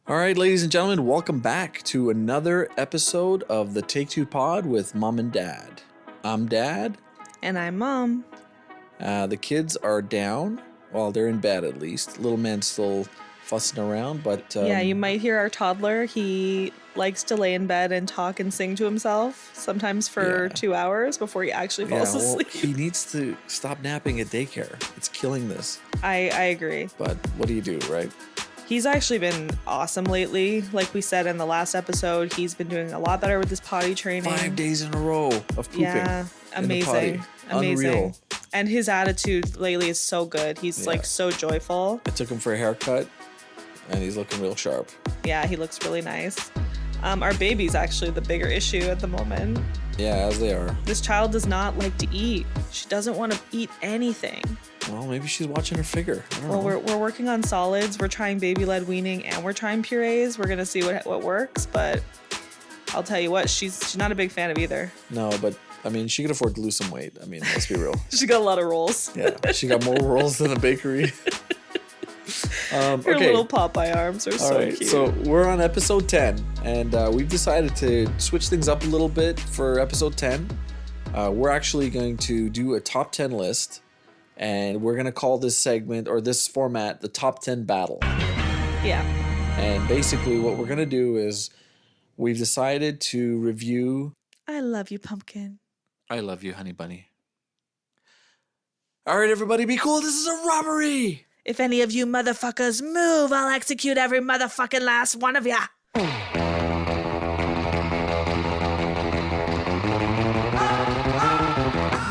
All right, ladies and gentlemen, welcome back to another episode of the Take Two Pod with Mom and Dad. I'm Dad. And I'm Mom. The kids are down. Well, they're in bed at least. Little man's still fussing around, but... yeah, you might hear our toddler. He likes to lay in bed and talk and sing to himself, sometimes for 2 hours before he actually falls asleep. He needs to stop napping at daycare. It's killing this. I agree. But what do you do, right? He's actually been awesome lately. Like we said in the last episode, he's been doing a lot better with his potty training. 5 days in a row of pooping. Yeah, amazing. Amazing. Unreal. And his attitude lately is so good. He's like so joyful. I took him for a haircut and he's looking real sharp. Yeah, he looks really nice. Our baby's actually the bigger issue at the moment. Yeah, as they are. This child does not like to eat. She doesn't want to eat anything. Well, maybe she's watching her figure. I don't know. We're working on solids. We're trying baby-led weaning and we're trying purees. We're gonna see what works, but I'll tell you what, she's not a big fan of either. No, but I mean, she can afford to lose some weight. I mean, let's be real. She got a lot of rolls. Yeah, she got more rolls than a bakery. Her little Popeye arms are so cute. So we're on episode 10, and we've decided to switch things up a little bit for episode 10. We're actually going to do a top 10 list, and we're going to call this segment, or this format, the top 10 battle. Yeah. And basically what we're going to do is we've decided to review... I love you, Pumpkin. I love you, honey bunny. All right, everybody, be cool. This is a robbery. If any of you motherfuckers move, I'll execute every motherfucking last one of ya.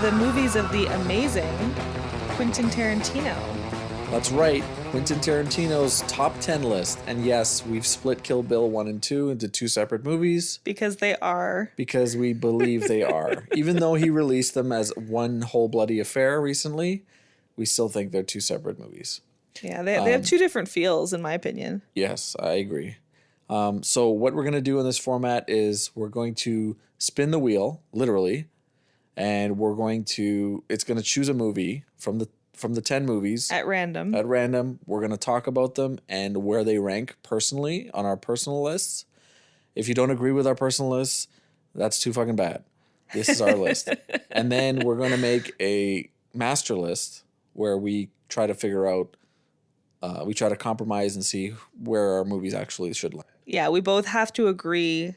The movies of the amazing Quentin Tarantino. That's right, Quentin Tarantino's top 10 list. And yes, we've split Kill Bill 1 and 2 into two separate movies. Because they are. Because we believe they are. Even though he released them as one whole bloody affair recently, we still think they're two separate movies. Yeah, they have two different feels, in my opinion. Yes, I agree. So what we're going to do in this format is we're going to spin the wheel, literally, and it's going to choose a movie from the 10 movies. At random. We're going to talk about them and where they rank personally on our personal lists. If you don't agree with our personal lists, that's too fucking bad. This is our list. And then we're going to make a master list where we try to figure out, we try to compromise and see where our movies actually should land. Yeah, we both have to agree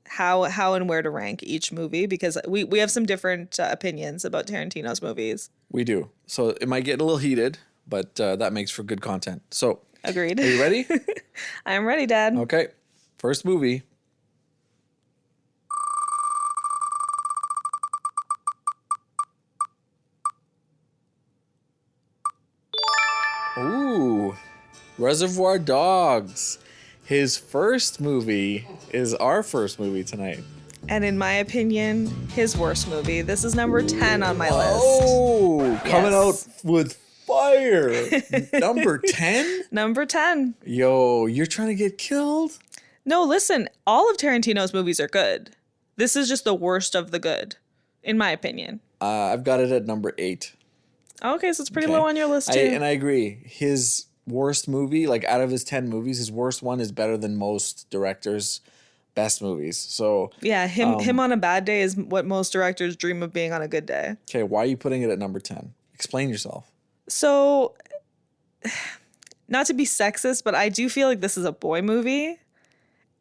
how and where to rank each movie because we have some different opinions about Tarantino's movies. We do. So it might get a little heated, but that makes for good content. So, agreed. Are you ready? I am ready, Dad. Okay. First movie. Ooh, Reservoir Dogs. His first movie is our first movie tonight. And in my opinion, his worst movie. This is number 10 on my list. Oh, coming out with fire. Number 10? Number 10. Yo, you're trying to get killed? No, listen, all of Tarantino's movies are good. This is just the worst of the good, in my opinion. I've got it at number 8. Okay, so it's pretty low on your list too. And I agree. His worst movie, like out of his 10 movies, his worst one is better than most directors' best movies. So yeah, him on a bad day is what most directors dream of being on a good day. Okay, why are you putting it at number 10? Explain yourself. So, not to be sexist, but I do feel like this is a boy movie.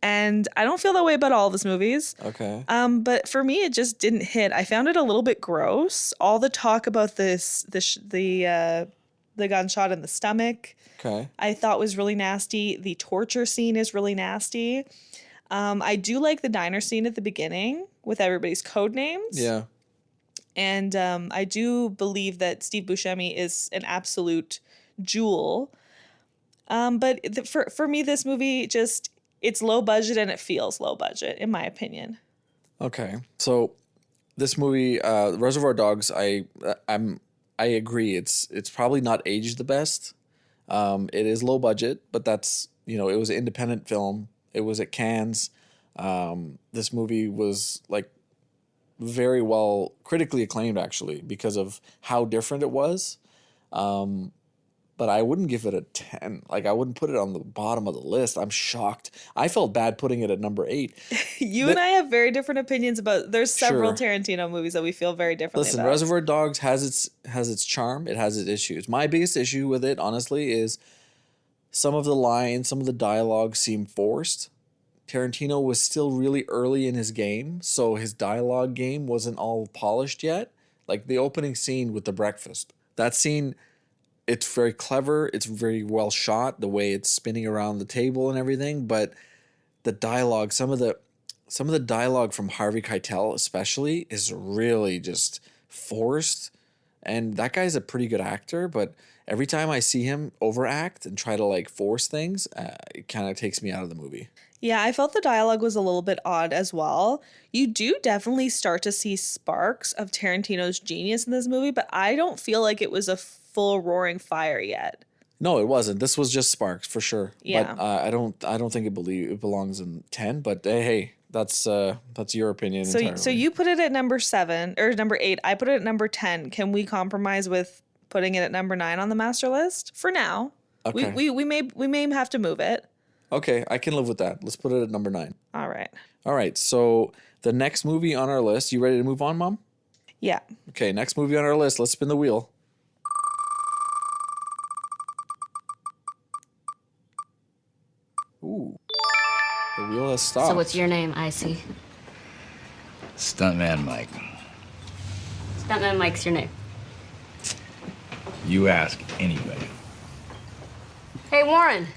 And I don't feel that way about all of his movies. Okay. But for me, it just didn't hit. I found it a little bit gross. All the talk about the gunshot in the stomach, okay, I thought was really nasty. The torture scene is really nasty. I do like the diner scene at the beginning with everybody's code names. Yeah. And I do believe that Steve Buscemi is an absolute jewel. But for me, this movie just... It's low budget and it feels low budget, in my opinion. Okay. So this movie, Reservoir Dogs, I agree. It's probably not aged the best. It is low budget, but that's, it was an independent film. It was at Cannes. This movie was like very well critically acclaimed, actually, because of how different it was. but I wouldn't give it a 10. Like, I wouldn't put it on the bottom of the list. I'm shocked. I felt bad putting it at number 8. You and I have very different opinions about. There's several Sure. Tarantino movies that we feel very differently Listen, about. Reservoir Dogs has its charm. It has its issues. My biggest issue with it, honestly, is some of the lines, some of the dialogue seem forced. Tarantino was still really early in his game, so his dialogue game wasn't all polished yet. Like the opening scene with the breakfast. That scene, it's very clever. It's very well shot, the way it's spinning around the table and everything. But the dialogue, some of the dialogue from Harvey Keitel especially is really just forced. And that guy's a pretty good actor, but every time I see him overact and try to like force things, it kind of takes me out of the movie. Yeah, I felt the dialogue was a little bit odd as well. You do definitely start to see sparks of Tarantino's genius in this movie, but I don't feel like it was a full roaring fire yet. No, it wasn't. This was just sparks for sure. Yeah. But I don't think it belongs in 10. But hey, that's your opinion entirely. So you put it at number 7 or number 8. I put it at number 10. Can we compromise with putting it at number 9 on the master list for now? Okay. We may have to move it. Okay, I can live with that. Let's put it at number 9. All right. All right. So the next movie on our list. You ready to move on, Mom? Yeah. Okay. Next movie on our list. Let's spin the wheel. Ooh. The wheel has stopped. So what's your name, Icy? Stuntman Mike. Stuntman Mike's your name. You ask anybody. Hey, Warren.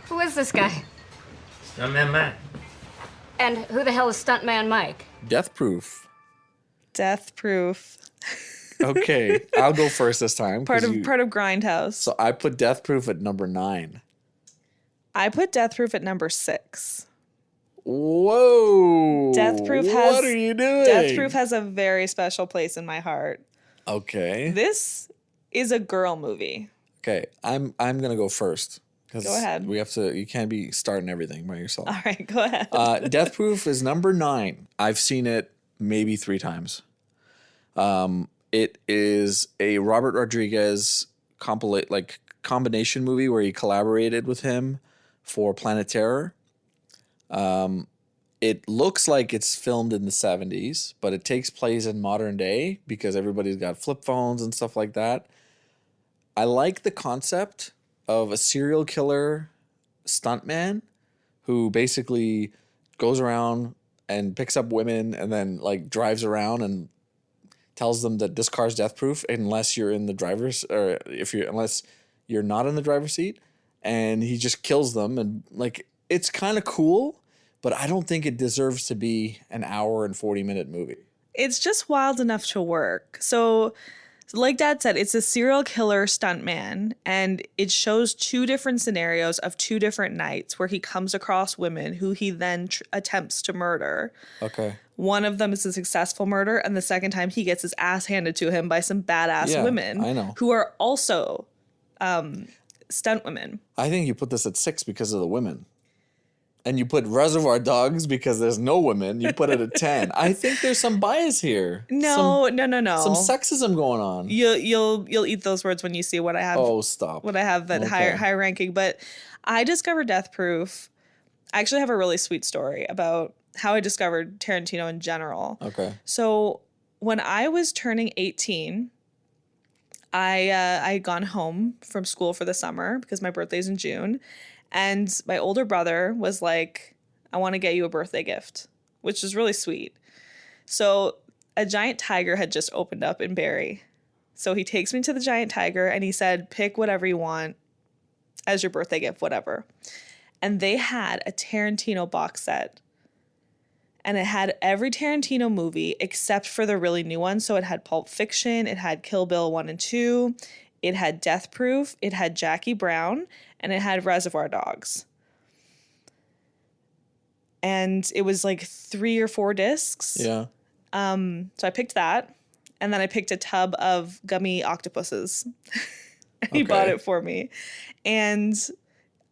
Who is this guy? Stuntman Mike. And who the hell is Stuntman Mike? Death Proof. Death Proof. Okay, I'll go first this time. Part of Grindhouse. So I put Death Proof at number 9. I put Death Proof at number 6. Whoa! Death Proof has. What are you doing? Death Proof has a very special place in my heart. Okay. This is a girl movie. Okay, I'm gonna go first. Go ahead. We have to. You can't be starting everything by yourself. All right, go ahead. Death Proof is number 9. I've seen it maybe 3 times. It is a Robert Rodriguez combination movie where he collaborated with him for Planet Terror. It looks like it's filmed in the 70s, but it takes place in modern day because everybody's got flip phones and stuff like that. I like the concept of a serial killer stuntman who basically goes around and picks up women and then like drives around and tells them that this car's death proof unless you're in the driver's unless you're not in the driver's seat, and he just kills them. And like, it's kind of cool, but I don't think it deserves to be an hour and 40-minute movie. It's just wild enough to work. So like Dad said, it's a serial killer stuntman, and it shows 2 different scenarios of 2 different nights where he comes across women who he then attempts to murder. Okay. One of them is a successful murder, and the second time he gets his ass handed to him by some badass women I know. who are also stunt women. I think you put this at 6 because of the women. And you put Reservoir Dogs because there's no women. You put it at 10. I think there's some bias here. No. Some sexism going on. You'll eat those words when you see what I have. Oh, stop. What I have that higher ranking. But I discovered Death Proof. I actually have a really sweet story about how I discovered Tarantino in general. Okay. So when I was turning 18, I had gone home from school for the summer because my birthday's in June. And my older brother was like, I want to get you a birthday gift, which was really sweet. So a giant tiger had just opened up in Barrie. So he takes me to the giant tiger and he said, pick whatever you want as your birthday gift, whatever. And they had a Tarantino box set. And it had every Tarantino movie except for the really new one. So it had Pulp Fiction, it had Kill Bill 1 and 2, it had Death Proof, it had Jackie Brown, and it had Reservoir Dogs. And it was like 3 or 4 discs. Yeah. So I picked that. And then I picked a tub of gummy octopuses. And he bought it for me. And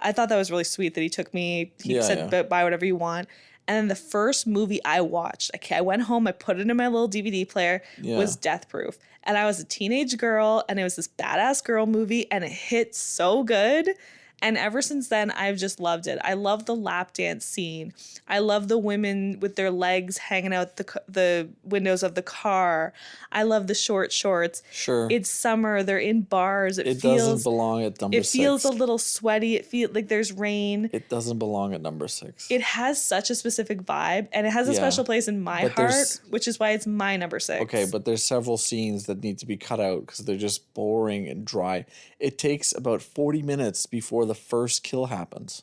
I thought that was really sweet that he took me. He said, buy whatever you want. And then the first movie I watched, I went home, I put it in my little DVD player, was Death Proof. And I was a teenage girl, and it was this badass girl movie, and it hit so good. And ever since then, I've just loved it. I love the lap dance scene. I love the women with their legs hanging out the windows of the car. I love the short shorts. Sure. It's summer. They're in bars. It doesn't belong at number 6. It feels a little sweaty. It feels like there's rain. It doesn't belong at number 6. It has such a specific vibe, and it has a special place in my heart, which is why it's my number 6. Okay, but there's several scenes that need to be cut out because they're just boring and dry. It takes about 40 minutes before the first kill happens.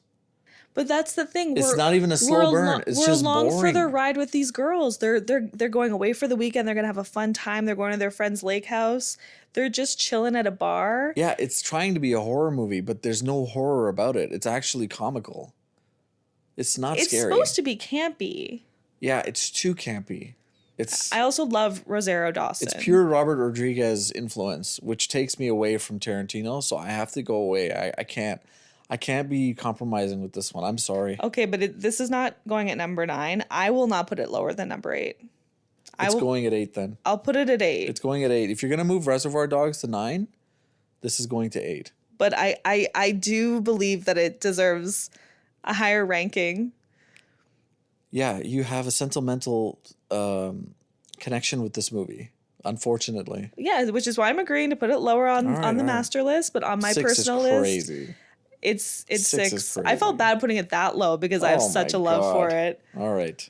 But that's the thing. It's not even a slow burn. It's just boring. We're along for the ride with these girls. They're going away for the weekend. They're gonna have a fun time. They're going to their friend's lake house. They're just chilling at a bar. Yeah, it's trying to be a horror movie, but there's no horror about it. It's actually comical. It's not scary. It's supposed to be campy. Yeah, it's too campy. I also love Rosario Dawson. It's pure Robert Rodriguez influence, which takes me away from Tarantino. So I have to go away. I can't be compromising with this one. I'm sorry. Okay, but this is not going at number 9. I will not put it lower than number 8. It's going at 8 then. I'll put it at 8. It's going at 8. If you're gonna move Reservoir Dogs to 9, this is going to 8. But I do believe that it deserves a higher ranking. Yeah, you have a sentimental connection with this movie, unfortunately. Yeah, which is why I'm agreeing to put it lower on the master list, but on my 6 personal is list, crazy. it's 6. Is crazy. I felt bad putting it that low because I have such a love for it. All right.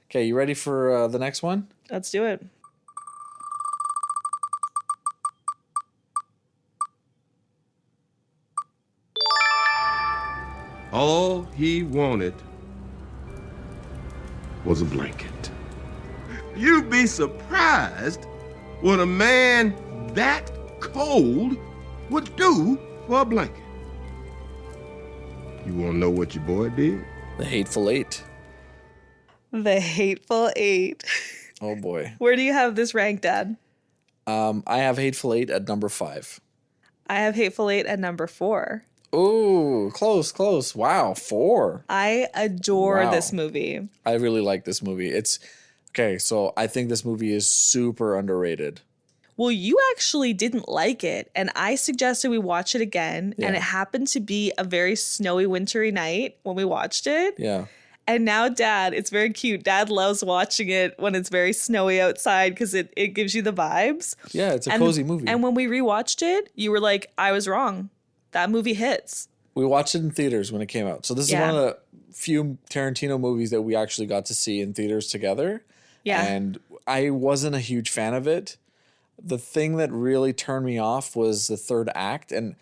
Okay, you ready for the next one? Let's do it. All he wanted was a blanket. You'd be surprised what a man that cold would do for a blanket. You want to know what your boy did? The Hateful Eight. The Hateful Eight. Oh boy. Where do you have this ranked, Dad? I have Hateful Eight at number 5. I have Hateful Eight at number 4. Ooh, close. Wow, 4. I adore this movie. I really like this movie. It's okay, so I think this movie is super underrated. Well, you actually didn't like it, and I suggested we watch it again, and it happened to be a very snowy, wintry night when we watched it. Yeah. And now Dad, it's very cute. Dad loves watching it when it's very snowy outside because it gives you the vibes. Yeah, it's a cozy movie. And when we rewatched it, you were like, I was wrong. That movie hits. We watched it in theaters when it came out. So this is one of the few Tarantino movies that we actually got to see in theaters together. Yeah. And I wasn't a huge fan of it. The thing that really turned me off was the third act. And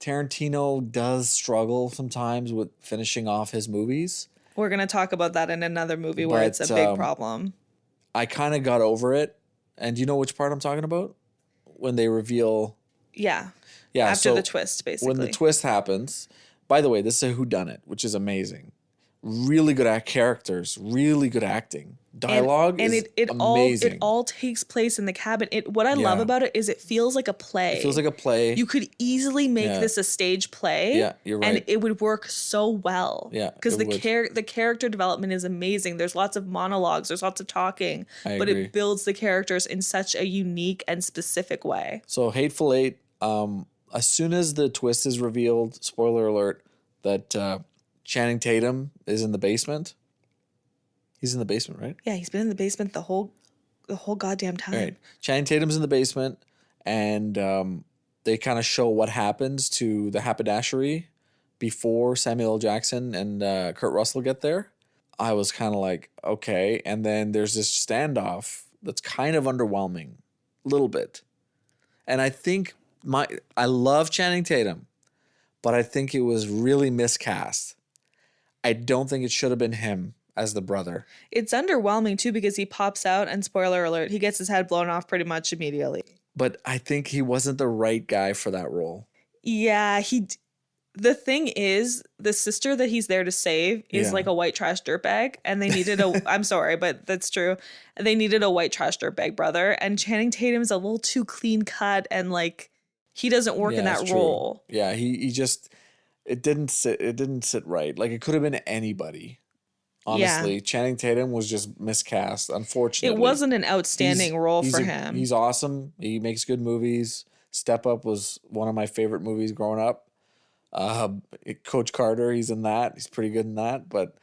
Tarantino does struggle sometimes with finishing off his movies. We're going to talk about that in another movie where it's a big problem. I kind of got over it. And do you know which part I'm talking about? When they reveal... Yeah. Yeah. After the twist, basically. When the twist happens... By the way, this is a whodunit, which is amazing. Really good at characters. Really good acting. Dialogue is amazing. It all takes place in the cabin. What I love about it is it feels like a play. It feels like a play. You could easily make this a stage play. Yeah, you're right. And it would work so well. Yeah, because the character development is amazing. There's lots of monologues. There's lots of talking. But agree. it builds the characters in such a unique and specific way. So Hateful Eight, as soon as the twist is revealed, spoiler alert, that Channing Tatum is in the basement. He's in the basement, right? Yeah, he's been in the basement the whole goddamn time. Right. Channing Tatum's in the basement, and they kind of show what happens to the haberdashery before Samuel L. Jackson and Kurt Russell get there. I was kind of like, okay. And then there's this standoff that's kind of underwhelming, a little bit. And I think I love Channing Tatum, but I think it was really miscast. I don't think it should have been him as the brother. It's underwhelming too because he pops out and spoiler alert, he gets his head blown off pretty much immediately. But I think he wasn't the right guy for that role. Yeah, the thing is, the sister that he's there to save is like a white trash dirtbag, and they needed I'm sorry, but that's true. They needed a white trash dirtbag brother, and Channing Tatum's a little too clean cut, and like he doesn't work in that role. Yeah, he just it didn't sit right. Like it could have been anybody. Honestly, Channing Tatum was just miscast, unfortunately. It wasn't an outstanding role for him. He's awesome. He makes good movies. Step Up was one of my favorite movies growing up. Coach Carter, he's in that. He's pretty good in that, but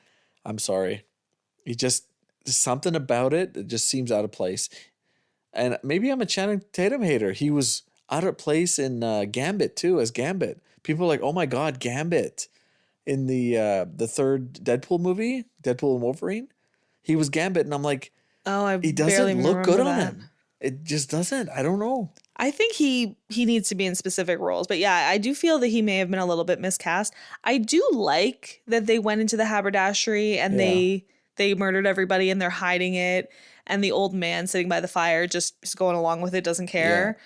I'm sorry. There's something about it. It just seems out of place. And maybe I'm a Channing Tatum hater. He was out of place in Gambit too, as Gambit. People are like, oh my God, Gambit. In the third Deadpool movie, Deadpool and Wolverine, he was Gambit, and I'm like, he doesn't look good on him. It just doesn't. I don't know. I think he needs to be in specific roles, but yeah, I do feel that he may have been a little bit miscast. I do like that they went into the haberdashery and they murdered everybody and they're hiding it, and the old man sitting by the fire just is going along with it, doesn't care. Yeah.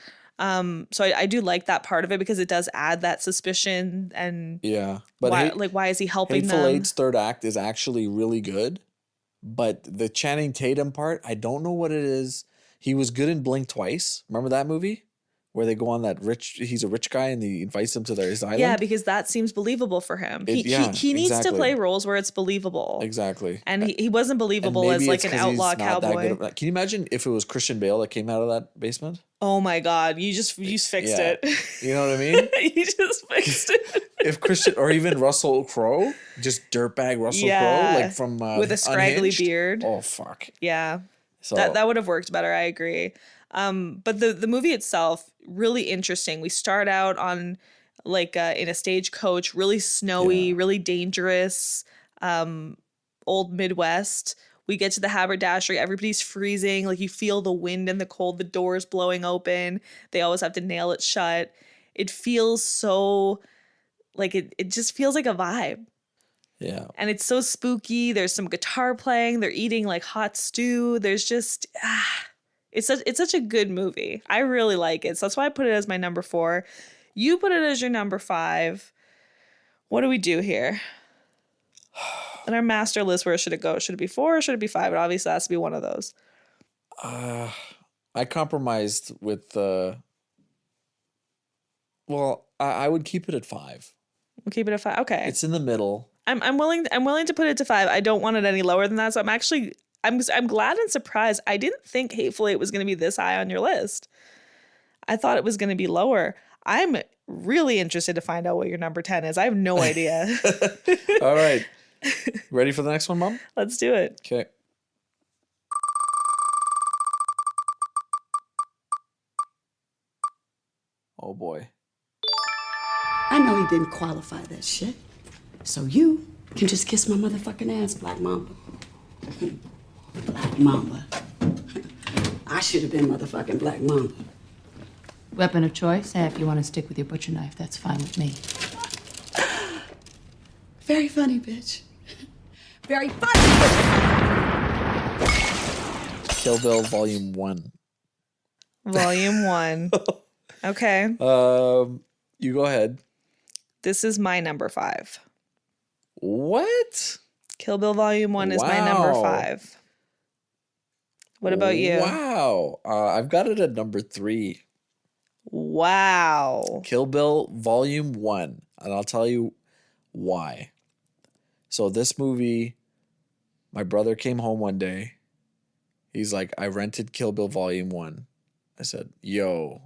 So I do like that part of it because it does add that suspicion and but why is he helping Hateful them? Eight's third act is actually really good, but the Channing Tatum part, I don't know what it is. He was good in Blink Twice. Remember that movie where they go on that he's a rich guy and he invites them to his island? Yeah, because that seems believable for him. He needs to play roles where it's believable. Exactly. And he wasn't believable as like an outlaw cowboy. Can you imagine if it was Christian Bale that came out of that basement? Oh my God, you fixed it. You know what I mean? You just fixed it. If Christian or even Russell Crowe, just dirtbag Russell Crowe, like from with a scraggly Unhinged. Beard. Oh fuck. Yeah. So that would have worked better, I agree. But the movie itself, really interesting. We start out on like in a stagecoach, really snowy, really dangerous, old Midwest. We get to the haberdashery, everybody's freezing, like you feel the wind and the cold, the doors blowing open. They always have to nail it shut. It feels so like it just feels like a vibe. Yeah. And it's so spooky. There's some guitar playing. They're eating like hot stew. There's just it's such a good movie. I really like it. So that's why I put it as my number 4. You put it as your number 5. What do we do here? In our master list, where should it go? Should it be 4 or should it be 5? It obviously has to be one of those. I compromised with I would keep it at 5. We'll keep it at 5. Okay. It's in the middle. I'm willing to put it to 5. I don't want it any lower than that. So I'm glad and surprised. I didn't think Hateful Eight was going to be this high on your list. I thought it was going to be lower. I'm really interested to find out what your number 10 is. I have no idea. All right. Ready for the next one, Mom? Let's do it. Okay. Oh boy. I know he didn't qualify that shit. So you can just kiss my motherfucking ass, Black Mamba. Black Mamba. I should have been motherfucking Black Mamba. Weapon of choice? If you want to stick with your butcher knife, that's fine with me. Very funny, bitch. Very funny! Kill Bill Volume 1. Volume 1. Okay. You go ahead. This is my number 5. What? Kill Bill Volume 1 is my number 5. What about you? Wow. I've got it at number 3. Wow. Kill Bill Volume 1. And I'll tell you why. So this movie, my brother came home one day. He's like, I rented Kill Bill Volume 1. I said, yo.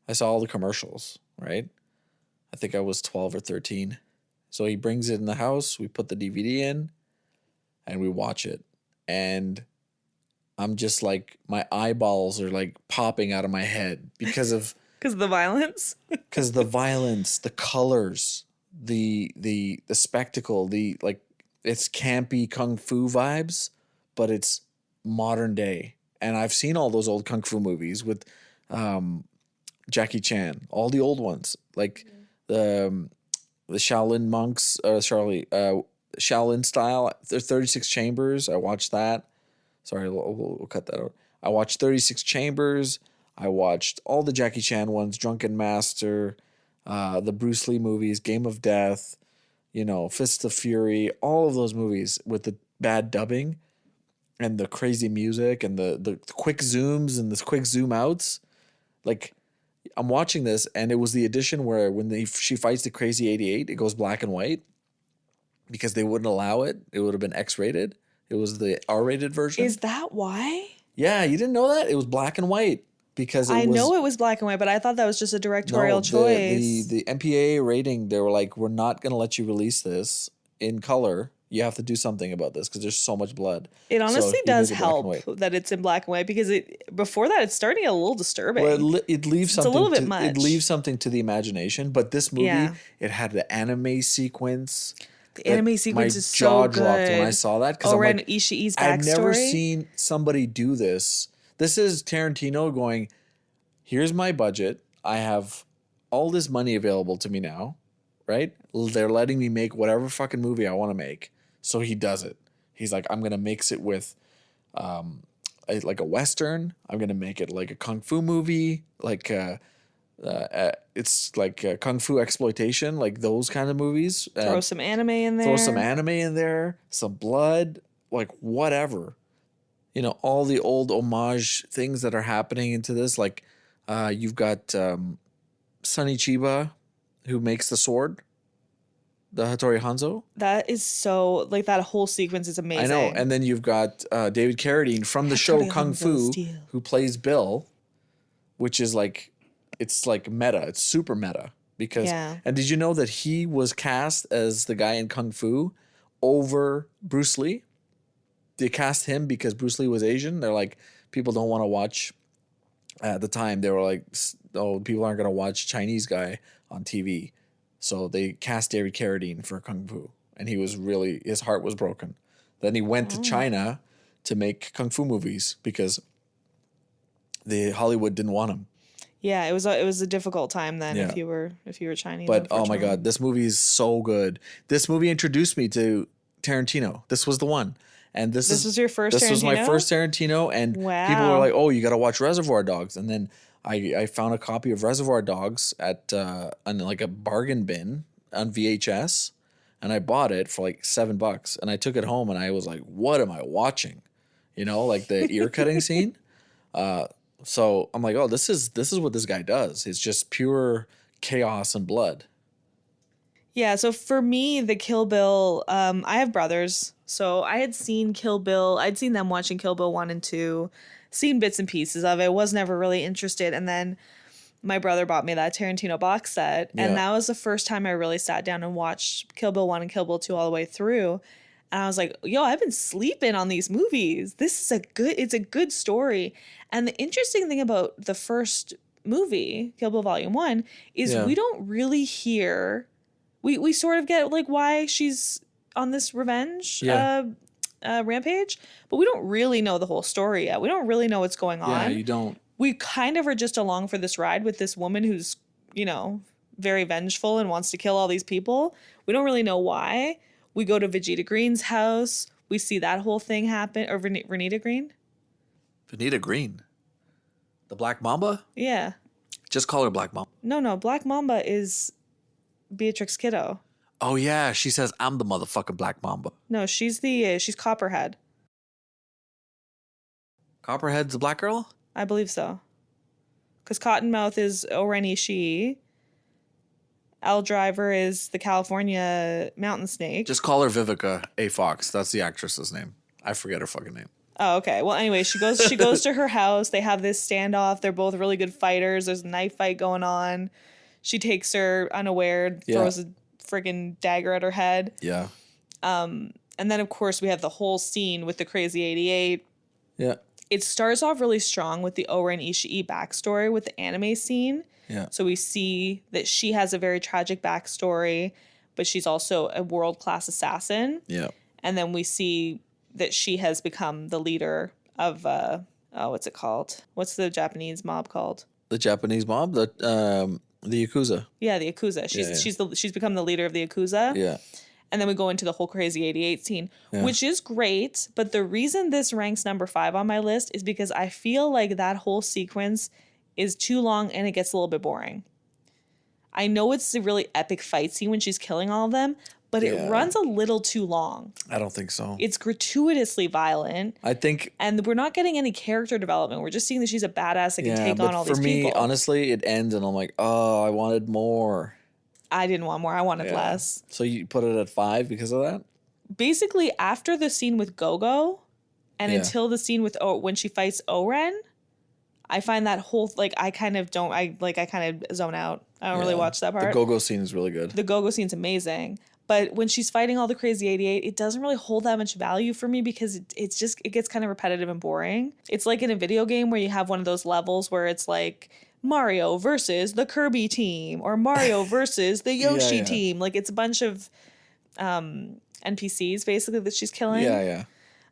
I saw all the commercials, right? I think I was 12 or 13. So he brings it in the house. We put the DVD in and we watch it. And I'm just like, my eyeballs are like popping out of my head because of the violence. Because the violence, the colors, the spectacle, it's campy kung fu vibes, but it's modern day. And I've seen all those old kung fu movies with Jackie Chan, all the old ones, like the Shaolin monks, Shaolin style. There's 36 Chambers. I watched that. Sorry, we'll cut that out. I watched 36 Chambers. I watched all the Jackie Chan ones, Drunken Master, the Bruce Lee movies, Game of Death, Fist of Fury, all of those movies with the bad dubbing and the crazy music and the quick zooms and the quick zoom outs. Like, I'm watching this, and it was the edition where when she fights the Crazy 88, it goes black and white. because they wouldn't allow it. It would have been X-rated. It was the R-rated version. Is that why? Yeah, you didn't know that? It was black and white because I know it was black and white, but I thought that was just a directorial no, choice. The MPAA rating, they were like, we're not going to let you release this in color. You have to do something about this because there's so much blood. It So honestly he does made it black and help white. that it's in black and white because before that it's starting to get a little disturbing. Well, it leaves It's a something. little bit It much. leaves something to the imagination. But this movie, Yeah. it had the anime sequence. The anime sequence my is jaw so dropped when I good. saw that because I'm Oren like, Ishii's I've never backstory. seen somebody do this. This is Tarantino going, here's my budget. I have all this money available to me now, right? They're letting me make whatever fucking movie I want to make. So he does it. He's like, I'm going to mix it with like a Western. I'm going to make it like a Kung Fu movie. Like it's like Kung Fu exploitation, like those kind of movies. Throw some anime in there. Throw some anime in there, some blood, like whatever. You know, all the old homage things that are happening into this. Like you've got Sonny Chiba, who makes the sword, the Hattori Hanzo. That is so, like, that whole sequence is amazing. I know. And then you've got David Carradine from the show Hattori Kung Hanzo Fu, steel. who plays Bill, which is like, it's like meta. It's super meta. Because, Yeah. and did you know that he was cast as the guy in Kung Fu over Bruce Lee? They cast him because Bruce Lee was Asian. They're like, people don't want to watch. At the time, they were like, oh, people aren't going to watch Chinese guy on TV. So they cast David Carradine for Kung Fu. And he was really, his heart was broken. Then he went to China to make Kung Fu movies because the Hollywood didn't want him. Yeah, it was a difficult time then Yeah. if you were Chinese. But oh my unfortunately. God, this movie is so good. This movie introduced me to Tarantino. This was the one. And this was your first This was my Tarantino? first Tarantino. And people were Wow. like, oh, you got to watch Reservoir Dogs. And then I found a copy of Reservoir Dogs at on like a bargain bin on VHS. And I bought it for like $7. And I took it home and I was like, what am I watching? You know, like the ear cutting scene. So I'm like, oh, this is what this guy does. It's just pure chaos and blood. Yeah, so for me, the Kill Bill, I have brothers, so I had seen Kill Bill. I'd seen them watching Kill Bill 1 and 2, seen bits and pieces of it, was never really interested. And then my brother bought me that Tarantino box set, and Yeah. that was the first time I really sat down and watched Kill Bill 1 and Kill Bill 2 all the way through. And I was like, yo, I've been sleeping on these movies. It's a good story. And the interesting thing about the first movie, Kill Bill Volume 1, is Yeah. we don't really hear... We sort of get like why she's on this revenge rampage, but we don't really know the whole story yet. We don't really know what's going on. Yeah, you don't. We kind of are just along for this ride with this woman who's, you know, very vengeful and wants to kill all these people. We don't really know why. We go to Vegeta Green's house. We see that whole thing happen. Or Renita Green? Vanita Green. The Black Mamba? Yeah. Just call her Black Mamba. No. Black Mamba is Beatrix Kiddo. Oh, yeah. She says, I'm the motherfucking Black Mamba. No, she's Copperhead. Copperhead's the black girl? I believe so. Because Cottonmouth is Oren Ishii. L Driver is the California mountain snake. Just call her Vivica A. Fox. That's the actress's name. I forget her fucking name. Oh, okay. Well, anyway, she goes to her house. They have this standoff. They're both really good fighters. There's a knife fight going on. She takes her unaware, throws a friggin' dagger at her head. Yeah. And then, of course, we have the whole scene with the Crazy 88. Yeah. It starts off really strong with the Oren Ishii backstory with the anime scene. Yeah. So we see that she has a very tragic backstory, but she's also a world-class assassin. Yeah. And then we see that she has become the leader of, what's it called? What's the Japanese mob called? The Japanese mob? The Yakuza. Yeah, the Yakuza. She's become the leader of the Yakuza. Yeah. And then we go into the whole Crazy 88 scene, which is great. But the reason this ranks number 5 on my list is because I feel like that whole sequence is too long and it gets a little bit boring. I know it's a really epic fight scene when she's killing all of them, but it runs a little too long. I don't think so. It's gratuitously violent. I think... And we're not getting any character development. We're just seeing that she's a badass that can take on all these for me, people. honestly, it ends and I'm like, oh, I wanted more. I didn't want more. I wanted Yeah. less. So you put it at 5 because of that? Basically, after the scene with Gogo and Yeah. until the scene with when she fights Oren, I find that whole I kind of zone out. I don't really Yeah. watch that part. The go-go scene is really good. The Gogo scene's amazing. But when she's fighting all the crazy 88, it doesn't really hold that much value for me because it gets kind of repetitive and boring. It's like in a video game where you have one of those levels where it's like Mario versus the Kirby team or Mario versus the Yoshi yeah. team. Like it's a bunch of NPCs basically that she's killing. Yeah.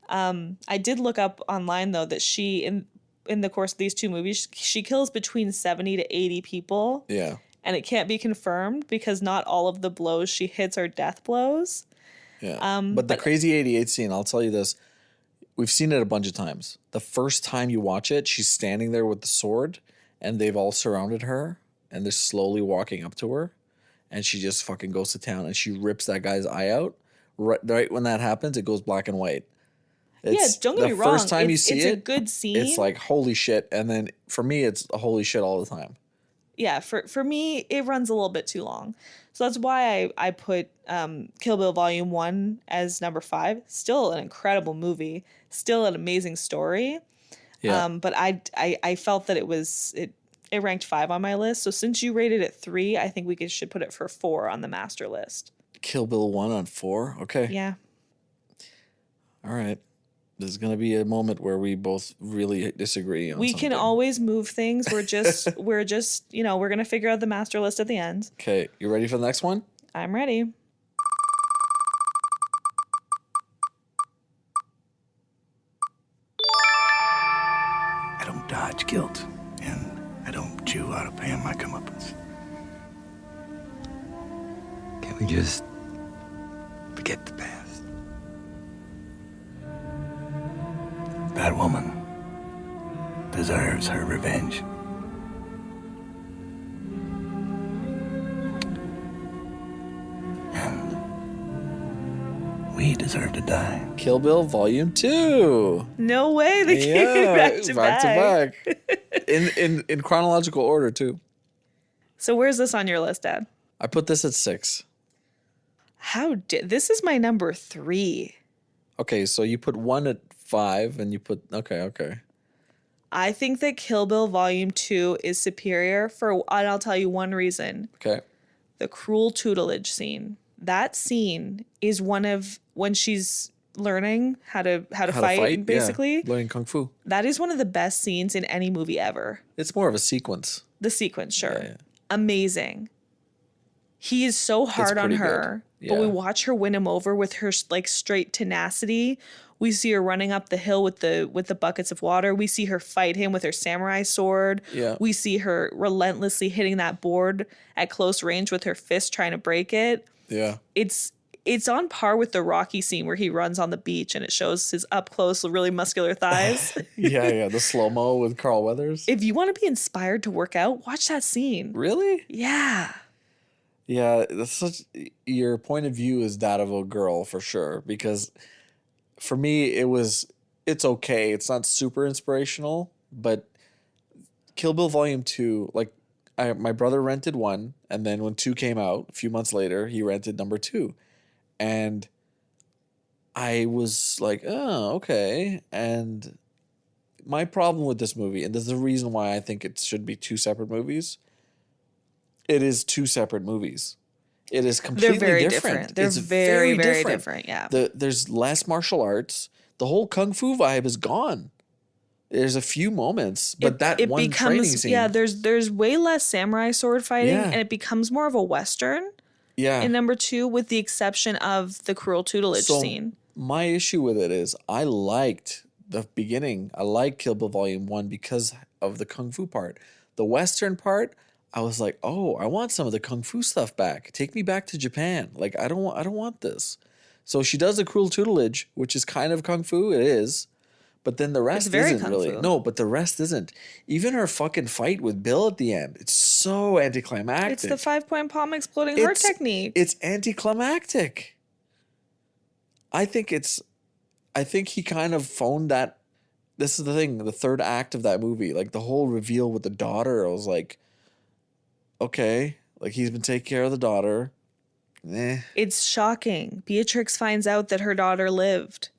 I did look up online though that she in the course of these two movies she kills between 70 to 80 people. Yeah. And it can't be confirmed because not all of the blows she hits are death blows. Yeah. But the crazy 88 scene, I'll tell you this. We've seen it a bunch of times. The first time you watch it, she's standing there with the sword and they've all surrounded her and they're slowly walking up to her and she just fucking goes to town and she rips that guy's eye out. Right when that happens, it goes black and white. Don't get me wrong. The first time you see it's it, a good scene. it's like, holy shit. And then for me, it's a holy shit all the time. Yeah, for me, it runs a little bit too long. So that's why I put Kill Bill Volume 1 as number 5. Still an incredible movie. Still an amazing story. Yeah. But I felt that it ranked 5 on my list. So since you rated it 3, I think we should put it for 4 on the master list. Kill Bill 1 on 4? Okay. Yeah. All right. There's going to be a moment where we both really disagree on We something. can always move things. We're just we're going to figure out the master list at the end. Okay, you ready for the next one? I'm ready. I don't dodge guilt, and I don't chew out of paying my comeuppance. Can we just forget the past? That woman deserves her revenge. And we deserve to die. Kill Bill Volume 2. No way. They came back to back. In chronological order, too. So where's this on your list, Dad? I put this at 6. This is my number 3. Okay, so you put 1 at 5, and you put... Okay. I think that Kill Bill Volume 2 is superior and I'll tell you one reason. Okay. The cruel tutelage scene. That scene is one of when she's learning how to fight, basically. Yeah, learning Kung Fu. That is one of the best scenes in any movie ever. It's more of a sequence. The sequence, sure. Yeah. Amazing. He is so hard on her, but we watch her win him over with her like straight tenacity. We see her running up the hill with the buckets of water. We see her fight him with her samurai sword. Yeah. We see her relentlessly hitting that board at close range with her fist trying to break it. Yeah. It's on par with the Rocky scene where he runs on the beach and it shows his up close, really muscular thighs. Yeah. The slow-mo with Carl Weathers. If you want to be inspired to work out, watch that scene. Really? Yeah. Yeah, your point of view is that of a girl for sure. Because for me, it's okay. It's not super inspirational, but Kill Bill Volume 2, like my brother rented 1, and then when 2 came out, a few months later, he rented number 2. And I was like, oh, okay. And my problem with this movie, and this is the reason why I think it should be 2 separate movies. It is 2 separate movies. It is completely They're very different. They're It's very, very different. Yeah. There's less martial arts. The whole kung fu vibe is gone. There's a few moments, but that one training scene. Yeah, there's way less samurai sword fighting, Yeah. and it becomes more of a Western Yeah. in number 2, with the exception of the cruel tutelage scene. My issue with it is I liked the beginning. I liked Kill Bill Volume 1 because of the kung fu part. The Western part, I was like, oh, I want some of the kung fu stuff back. Take me back to Japan. Like I don't want this. So she does the cruel tutelage, which is kind of kung fu. It is, but then the rest very isn't kung really. fu. No, but the rest isn't. Even her fucking fight with Bill at the end, it's so anticlimactic. It's the 5-point palm exploding heart technique. It's anticlimactic. I think he kind of phoned that. This is the thing, the third act of that movie, like the whole reveal with the daughter. I was like, okay, Like, he's been taking care of the daughter. It's shocking. Beatrix finds out that her daughter lived.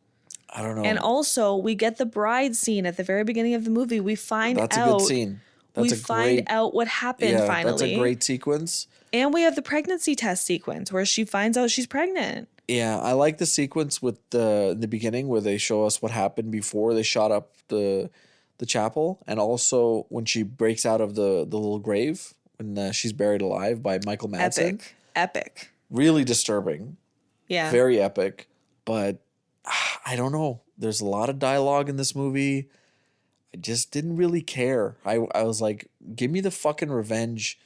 I don't know. And also, we get the bride scene at the very beginning of the movie. We find That's out. a good scene. That's we a find great, out what happened finally. That's a great sequence. And we have the pregnancy test sequence where she finds out she's pregnant. Yeah, I like the sequence with the beginning where they show us what happened before they shot up the chapel, and also when she breaks out of the little grave when she's buried alive by Michael Madsen. Epic. Really disturbing. Yeah. Very epic. But I don't know. There's a lot of dialogue in this movie. I just didn't really care. I was like, give me the fucking revenge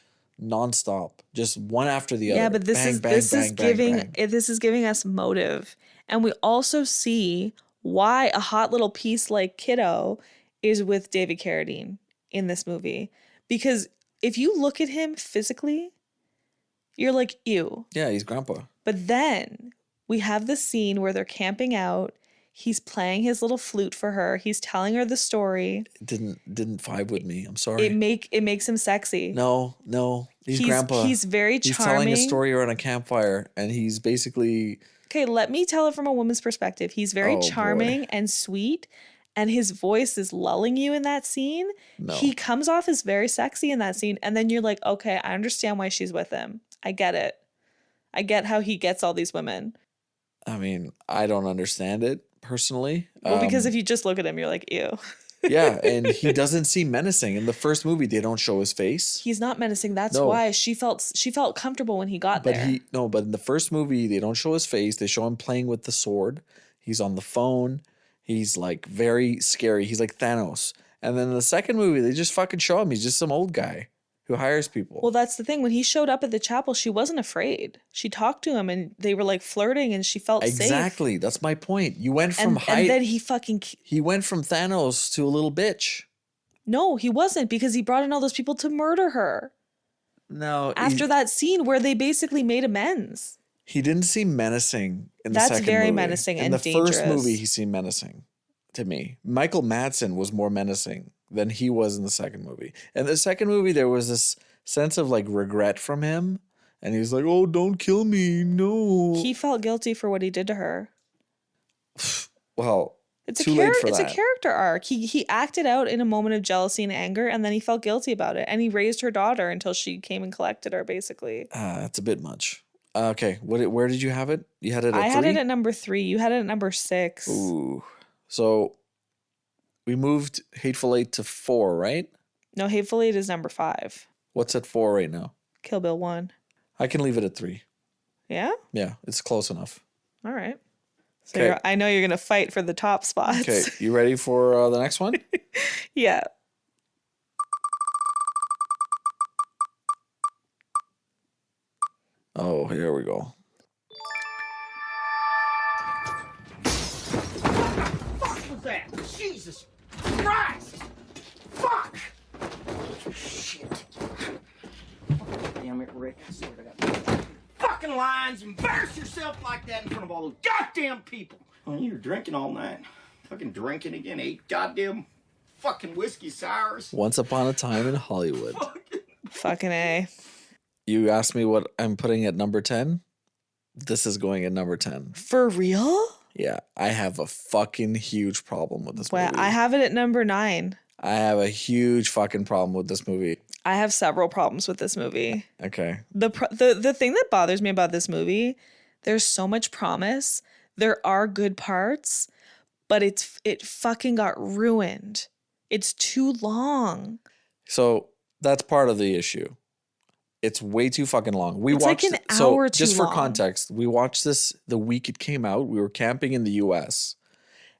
nonstop, just one after the other. Yeah, but this is giving us motive, and we also see why a hot little piece like Kiddo is with David Carradine in this movie. Because if you look at him physically, you're like, ew. Yeah, he's grandpa. But then we have the scene where they're camping out. He's playing his little flute for her. He's telling her the story. It didn't vibe with me. I'm sorry. It makes him sexy. No. He's grandpa. He's very charming. He's telling a story around a campfire, and he's basically... Okay, let me tell it from a woman's perspective. He's very charming and sweet, and his voice is lulling you in that scene. No. He comes off as very sexy in that scene, and then you're like, okay, I understand why she's with him. I get it. I get how he gets all these women. I mean, I don't understand it personally. Well, because if you just look at him, you're like, ew. Yeah, and he doesn't seem menacing. In the first movie, they don't show his face. He's not menacing. That's why she felt comfortable when he got there. But in the first movie, they don't show his face. They show him playing with the sword. He's on the phone. He's like very scary. He's like Thanos. And then in the second movie, they just fucking show him. He's just some old guy who hires people. Well, that's the thing. When he showed up at the chapel, she wasn't afraid. She talked to him, and they were like flirting, and she felt safe. Exactly. That's my point. You went from and then he went from Thanos to a little bitch. No, he wasn't, because he brought in all those people to murder her. No. After that scene where they basically made amends. He didn't seem menacing in the second movie. That's very menacing and dangerous. In the first movie, he seemed menacing to me. Michael Madsen was more menacing than he was in the second movie. In the second movie, there was this sense of like regret from him. And he was like, oh, don't kill me. No. He felt guilty for what he did to her. Well, it's too late for it's that. A character arc. He acted out in a moment of jealousy and anger, and then he felt guilty about it. And he raised her daughter until she came and collected her, basically. That's a bit much. Okay, where did you have it? You had it at 3? I had it at number 3. You had it at number 6. Ooh. So we moved Hateful Eight to 4, right? No, Hateful Eight is number 5. What's at 4 right now? Kill Bill 1. I can leave it at 3. Yeah? Yeah, it's close enough. All right. So I know you're going to fight for the top spots. Okay, you ready for the next one? Yeah. Oh, here we go. What was that? Jesus Christ! Fuck! Shit. Damn it, Rick. I swear to God. Fucking lines, embarrass yourself like that in front of all those goddamn people. Oh, you were drinking all night. Fucking drinking again. 8 goddamn fucking whiskey sours. Once Upon a Time in Hollywood. Fucking A. You asked me what I'm putting at number 10. This is going at number 10. For real? Yeah, I have a fucking huge problem with this movie. I have it at number 9. I have a huge fucking problem with this movie. I have several problems with this movie. Okay. The thing that bothers me about this movie, there's so much promise. There are good parts, but it fucking got ruined. It's too long. So that's part of the issue. It's way too fucking long. It's watched like an hour too just for long. context, we watched this the week it came out. We were camping in the US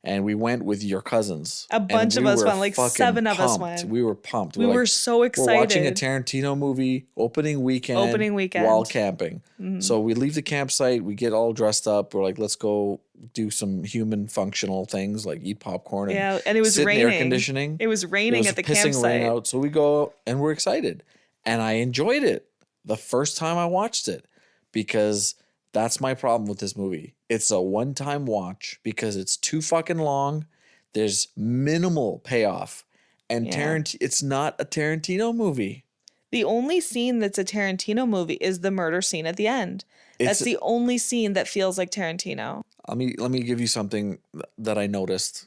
and we went with your cousins. A bunch of us went, like 7 of us pumped. went. We were pumped. We were so excited. We're watching a Tarantino movie opening weekend while camping. Mm-hmm. So we leave the campsite, we get all dressed up. We're like, let's go do some human functional things like eat popcorn and it was sit raining. in air conditioning. It was raining at the pissing campsite. Rain out. So we go and we're excited. And I enjoyed it the first time I watched it because that's my problem with this movie. It's a one-time watch because it's too fucking long. There's minimal payoff. And it's not a Tarantino movie. The only scene that's a Tarantino movie is the murder scene at the end. That's the only scene that feels like Tarantino. Let me give you something that I noticed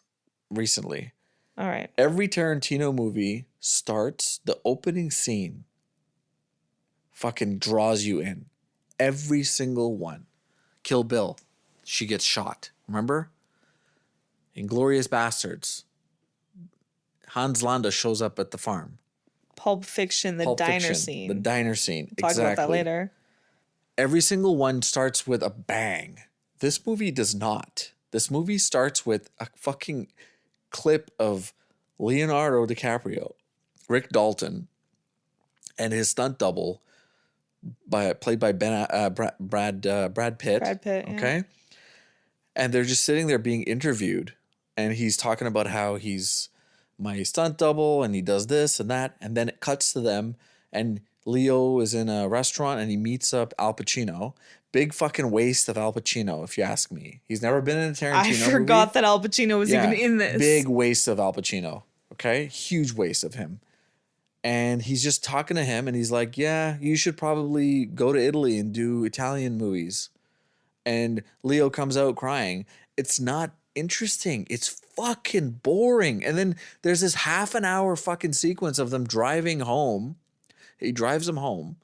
recently. All right. Every Tarantino movie starts, the opening scene fucking draws you in. Every single one. Kill Bill, she gets shot. Remember? Inglorious Basterds. Hans Landa shows up at the farm. Pulp Fiction, the diner scene. The diner scene. We'll talk about that later. Every single one starts with a bang. This movie does not. This movie starts with a fucking clip of Leonardo DiCaprio, Rick Dalton, and his stunt double, played by Brad Pitt. Brad Pitt. Yeah. Okay, and they're just sitting there being interviewed, and he's talking about how he's my stunt double and he does this and that, and then it cuts to them, and Leo is in a restaurant and he meets up Al Pacino. Big fucking waste of Al Pacino, if you ask me. He's never been in a Tarantino movie. I forgot that Al Pacino was even in this. Big waste of Al Pacino. Okay? Huge waste of him. And he's just talking to him and he's like, yeah, you should probably go to Italy and do Italian movies. And Leo comes out crying. It's not interesting. It's fucking boring. And then there's this half an hour fucking sequence of them driving home. He drives them home.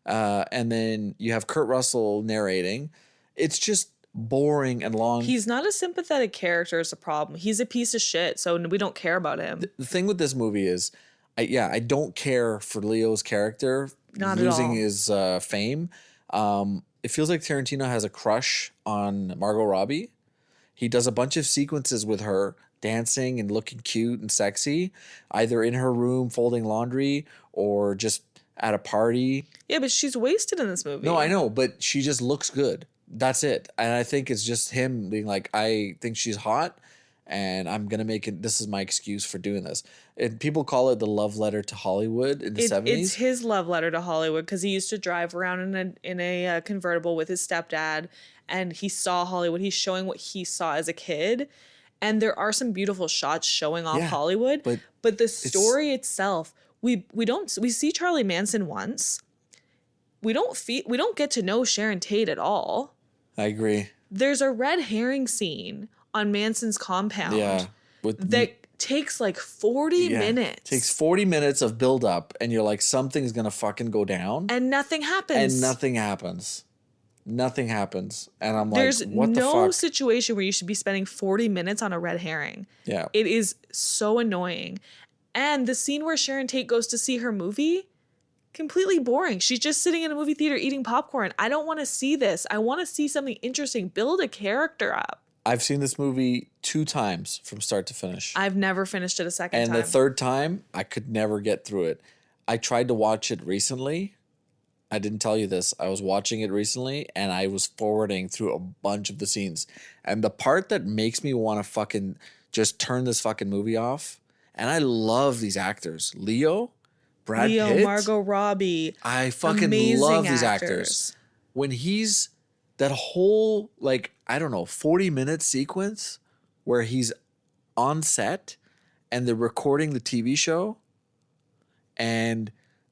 And then you have Kurt Russell narrating. It's just boring and long. He's not a sympathetic character is a problem. He's a piece of shit, so we don't care about him. The thing with this movie is, I don't care for Leo's character not losing at all. his fame. It feels like Tarantino has a crush on Margot Robbie. He does a bunch of sequences with her dancing and looking cute and sexy, either in her room folding laundry or just at a party. Yeah, but she's wasted in this movie. No, I know, but she just looks good. That's it. And I think it's just him being like, I think she's hot and I'm going to make it, this is my excuse for doing this. And people call it the love letter to Hollywood in the 70s. It's his love letter to Hollywood because he used to drive around in a convertible with his stepdad and he saw Hollywood. He's showing what he saw as a kid. And there are some beautiful shots showing off Hollywood. But the story itself, we see Charlie Manson once. We don't get to know Sharon Tate at all. I agree. There's a red herring scene on Manson's compound that takes like 40 minutes. Takes 40 minutes of build up and you're like, something's going to fucking go down. And nothing happens. And nothing happens. Nothing happens. And I'm There's like, what the fuck? There's no situation where you should be spending 40 minutes on a red herring. Yeah. It is so annoying. And the scene where Sharon Tate goes to see her movie, completely boring. She's just sitting in a movie theater eating popcorn. I don't want to see this. I want to see something interesting. Build a character up. I've seen this movie 2 times from start to finish. I've never finished it a second time. And the third time, I could never get through it. I tried to watch it recently. I didn't tell you this. I was watching it recently and I was forwarding through a bunch of the scenes. And the part that makes me want to fucking just turn this fucking movie off, and I love these actors. Leo, Brad Pitt. Margot Robbie. I fucking amazing love these actors. actors. When he's that whole, like, I don't know, 40-minute sequence where he's on set and they're recording the TV show and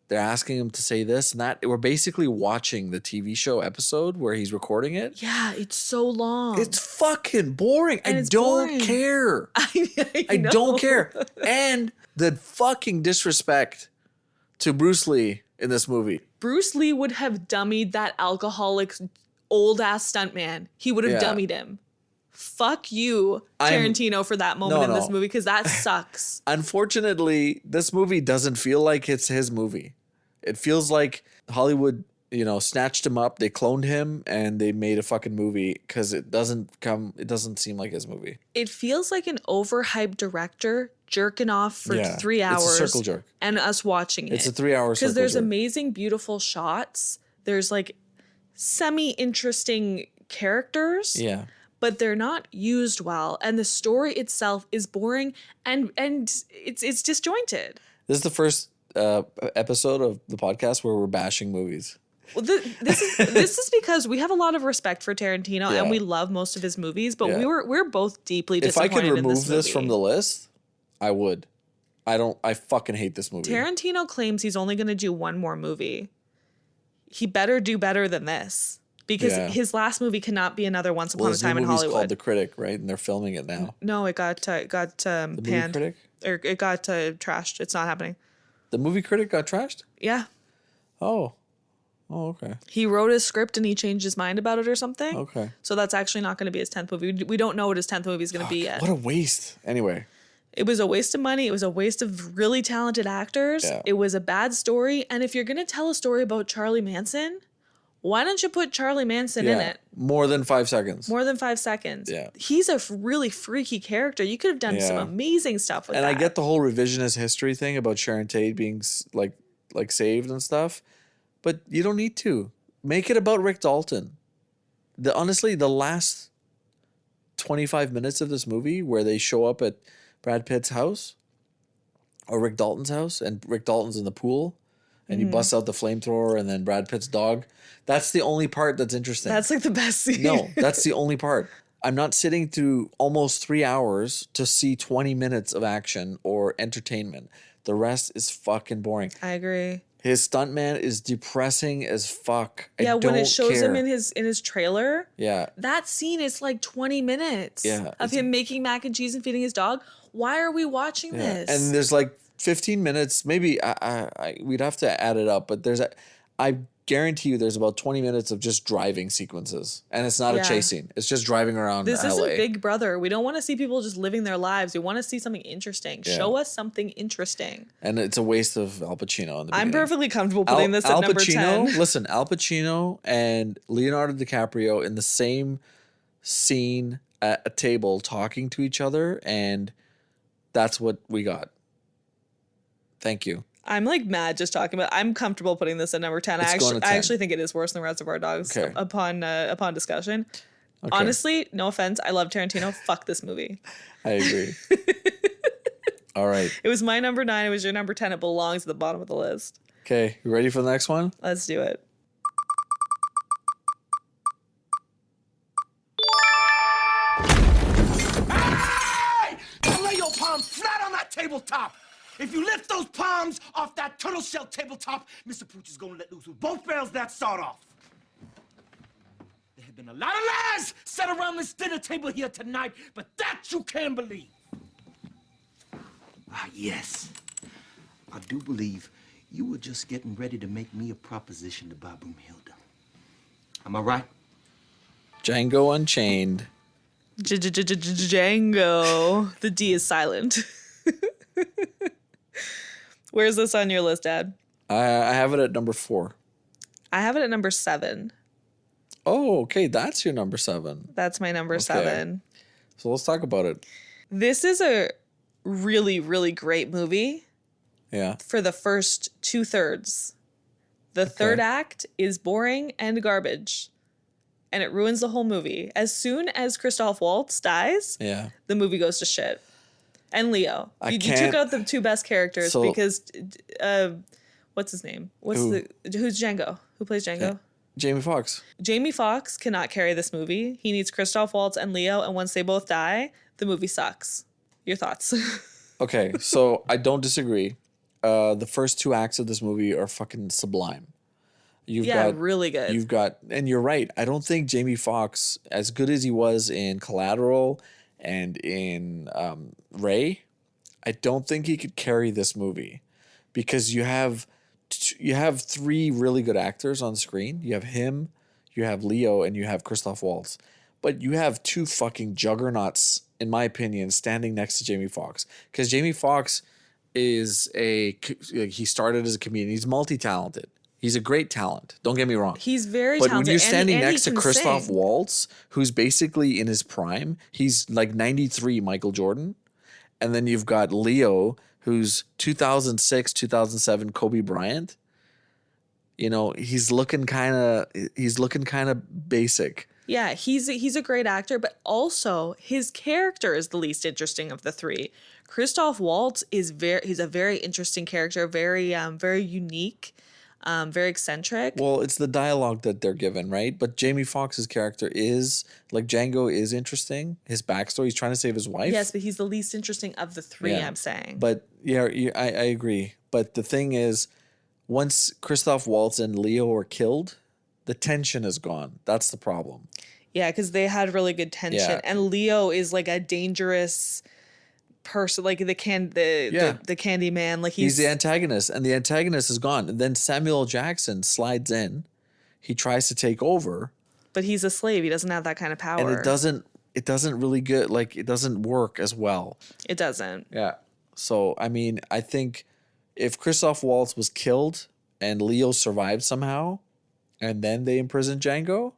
they're asking him to say this and that. We're basically watching the TV show episode where he's recording it. Yeah, it's so long. It's fucking boring. And I it's don't boring. care. I know. don't care. And the fucking disrespect to Bruce Lee in this movie. Bruce Lee would have dummied that alcoholic old ass stuntman. He would have dummied him. Fuck you, Tarantino, for that moment in this movie, because that sucks. Unfortunately, this movie doesn't feel like it's his movie. It feels like Hollywood, snatched him up, they cloned him, and they made a fucking movie because it doesn't seem like his movie. It feels like an overhyped director jerking off for 3 hours. It's a circle jerk. And us watching it. It's a 3 hour circle jerk. Because there's amazing, beautiful shots. There's like semi-interesting characters. Yeah. But they're not used well, and the story itself is boring and it's disjointed. This is the first episode of the podcast where we're bashing movies. Well, this is because we have a lot of respect for Tarantino and we love most of his movies, but we're both deeply disappointed. If I could remove in this from the list, I would. I fucking hate this movie. Tarantino claims he's only going to do one more movie. He better do better than this. Because his last movie cannot be another Once Upon a Time in Hollywood. It's called The Critic, right? And they're filming it now. No, it got The panned. Movie Critic? Or it got trashed. It's not happening. The Movie Critic got trashed? Yeah. Oh, okay. He wrote a script and he changed his mind about it or something. Okay. So that's actually not going to be his 10th movie. We don't know what his 10th movie is going to be yet. What a waste. Anyway. It was a waste of money. It was a waste of really talented actors. Yeah. It was a bad story. And if you're going to tell a story about Charlie Manson, why don't you put Charlie Manson in it? More than 5 seconds. More than 5 seconds. Yeah. He's a really freaky character. You could have done some amazing stuff with that. And I get the whole revisionist history thing about Sharon Tate being like saved and stuff, but you don't need to. Make it about Rick Dalton. Honestly, the last 25 minutes of this movie where they show up at Brad Pitt's house or Rick Dalton's house and Rick Dalton's in the pool and he busts out the flamethrower and then Brad Pitt's dog. That's the only part that's interesting. That's like the best scene. No, that's the only part. I'm not sitting through almost 3 hours to see 20 minutes of action or entertainment. The rest is fucking boring. I agree. His stuntman is depressing as fuck. Yeah, when it shows care. him in his trailer, Yeah. that scene is like 20 minutes of him making mac and cheese and feeding his dog. Why are we watching this? And there's like 15 minutes, maybe we'd have to add it up, but I guarantee you there's about 20 minutes of just driving sequences. And it's not a chase scene. It's just driving around This LA. isn't Big Brother. We don't want to see people just living their lives. We want to see something interesting. Yeah. Show us something interesting. And it's a waste of Al Pacino in the I'm beginning. perfectly comfortable putting this at Al number Pacino, 10. Listen, Al Pacino and Leonardo DiCaprio in the same scene at a table talking to each other, and that's what we got. Thank you. I'm like mad just talking about. I'm comfortable putting this at number 10. It's going to 10. I actually think it is worse than Reservoir Dogs. Okay. Upon discussion. Okay. Honestly, no offense, I love Tarantino. Fuck this movie. I agree. All right. It was my number 9. It was your number 10. It belongs at the bottom of the list. Okay, you ready for the next one? Let's do it. Hey! Now lay your palms flat on that tabletop. If you lift those palms off that turtle shell tabletop, Mr. Pooch is gonna let loose with both barrels that sawed off. There have been a lot of lies said around this dinner table here tonight, but that you can believe. Ah, yes. I do believe you were just getting ready to make me a proposition to Broomhilda. Am I right? Django Unchained. Django. The D is silent. Where's this on your list, Dad? I have it at number 4. I have it at number 7. Oh, okay. That's your number 7. That's my number 7. So let's talk about it. This is a really, really great movie. Yeah. For the first 2/3. The third act is boring and garbage. And it ruins the whole movie. As soon as Christoph Waltz dies, the movie goes to shit. And Leo. You took out the 2 best characters because what's his name? Who's Django? Who plays Django? Jamie Foxx. Jamie Foxx cannot carry this movie. He needs Christoph Waltz and Leo, and once they both die, the movie sucks. Your thoughts? Okay, so I don't disagree. The first 2 acts of this movie are fucking sublime. Really good. You've got, and you're right. I don't think Jamie Foxx, as good as he was in Collateral and in Ray, I don't think he could carry this movie because you have 3 really good actors on screen. You have him, you have Leo, and you have Christoph Waltz. But you have 2 fucking juggernauts, in my opinion, standing next to Jamie Foxx. Because Jamie Foxx is he started as a comedian. He's multi-talented. He's a great talent. Don't get me wrong. He's very but talented. When you're standing next to can Christoph sing. Waltz, who's basically in his prime, he's like 93 Michael Jordan. And then you've got Leo, who's 2006, 2007 Kobe Bryant. You know, he's looking kind of basic. Yeah, he's a great actor, but also his character is the least interesting of the 3. Christoph Waltz he's a very interesting character, very very unique. very eccentric. Well, it's the dialogue that they're given, right? But Jamie Foxx's character is like Django is interesting. His backstory, he's trying to save his wife. Yes, but he's the least interesting of the three, Yeah. I'm saying. But I agree. But the thing is, once Christoph Waltz and Leo are killed, the tension is gone. That's the problem. Yeah, because they had really good tension. Yeah. And Leo is like a dangerous person, like the candy man. Like He's the antagonist, and the antagonist is gone. And then Samuel L. Jackson slides in. He tries to take over, but he's a slave. He doesn't have that kind of power. and it doesn't really good. Like it doesn't work as well. It doesn't. Yeah. So I mean, I think if Christoph Waltz was killed and Leo survived somehow, and then they imprisoned Django,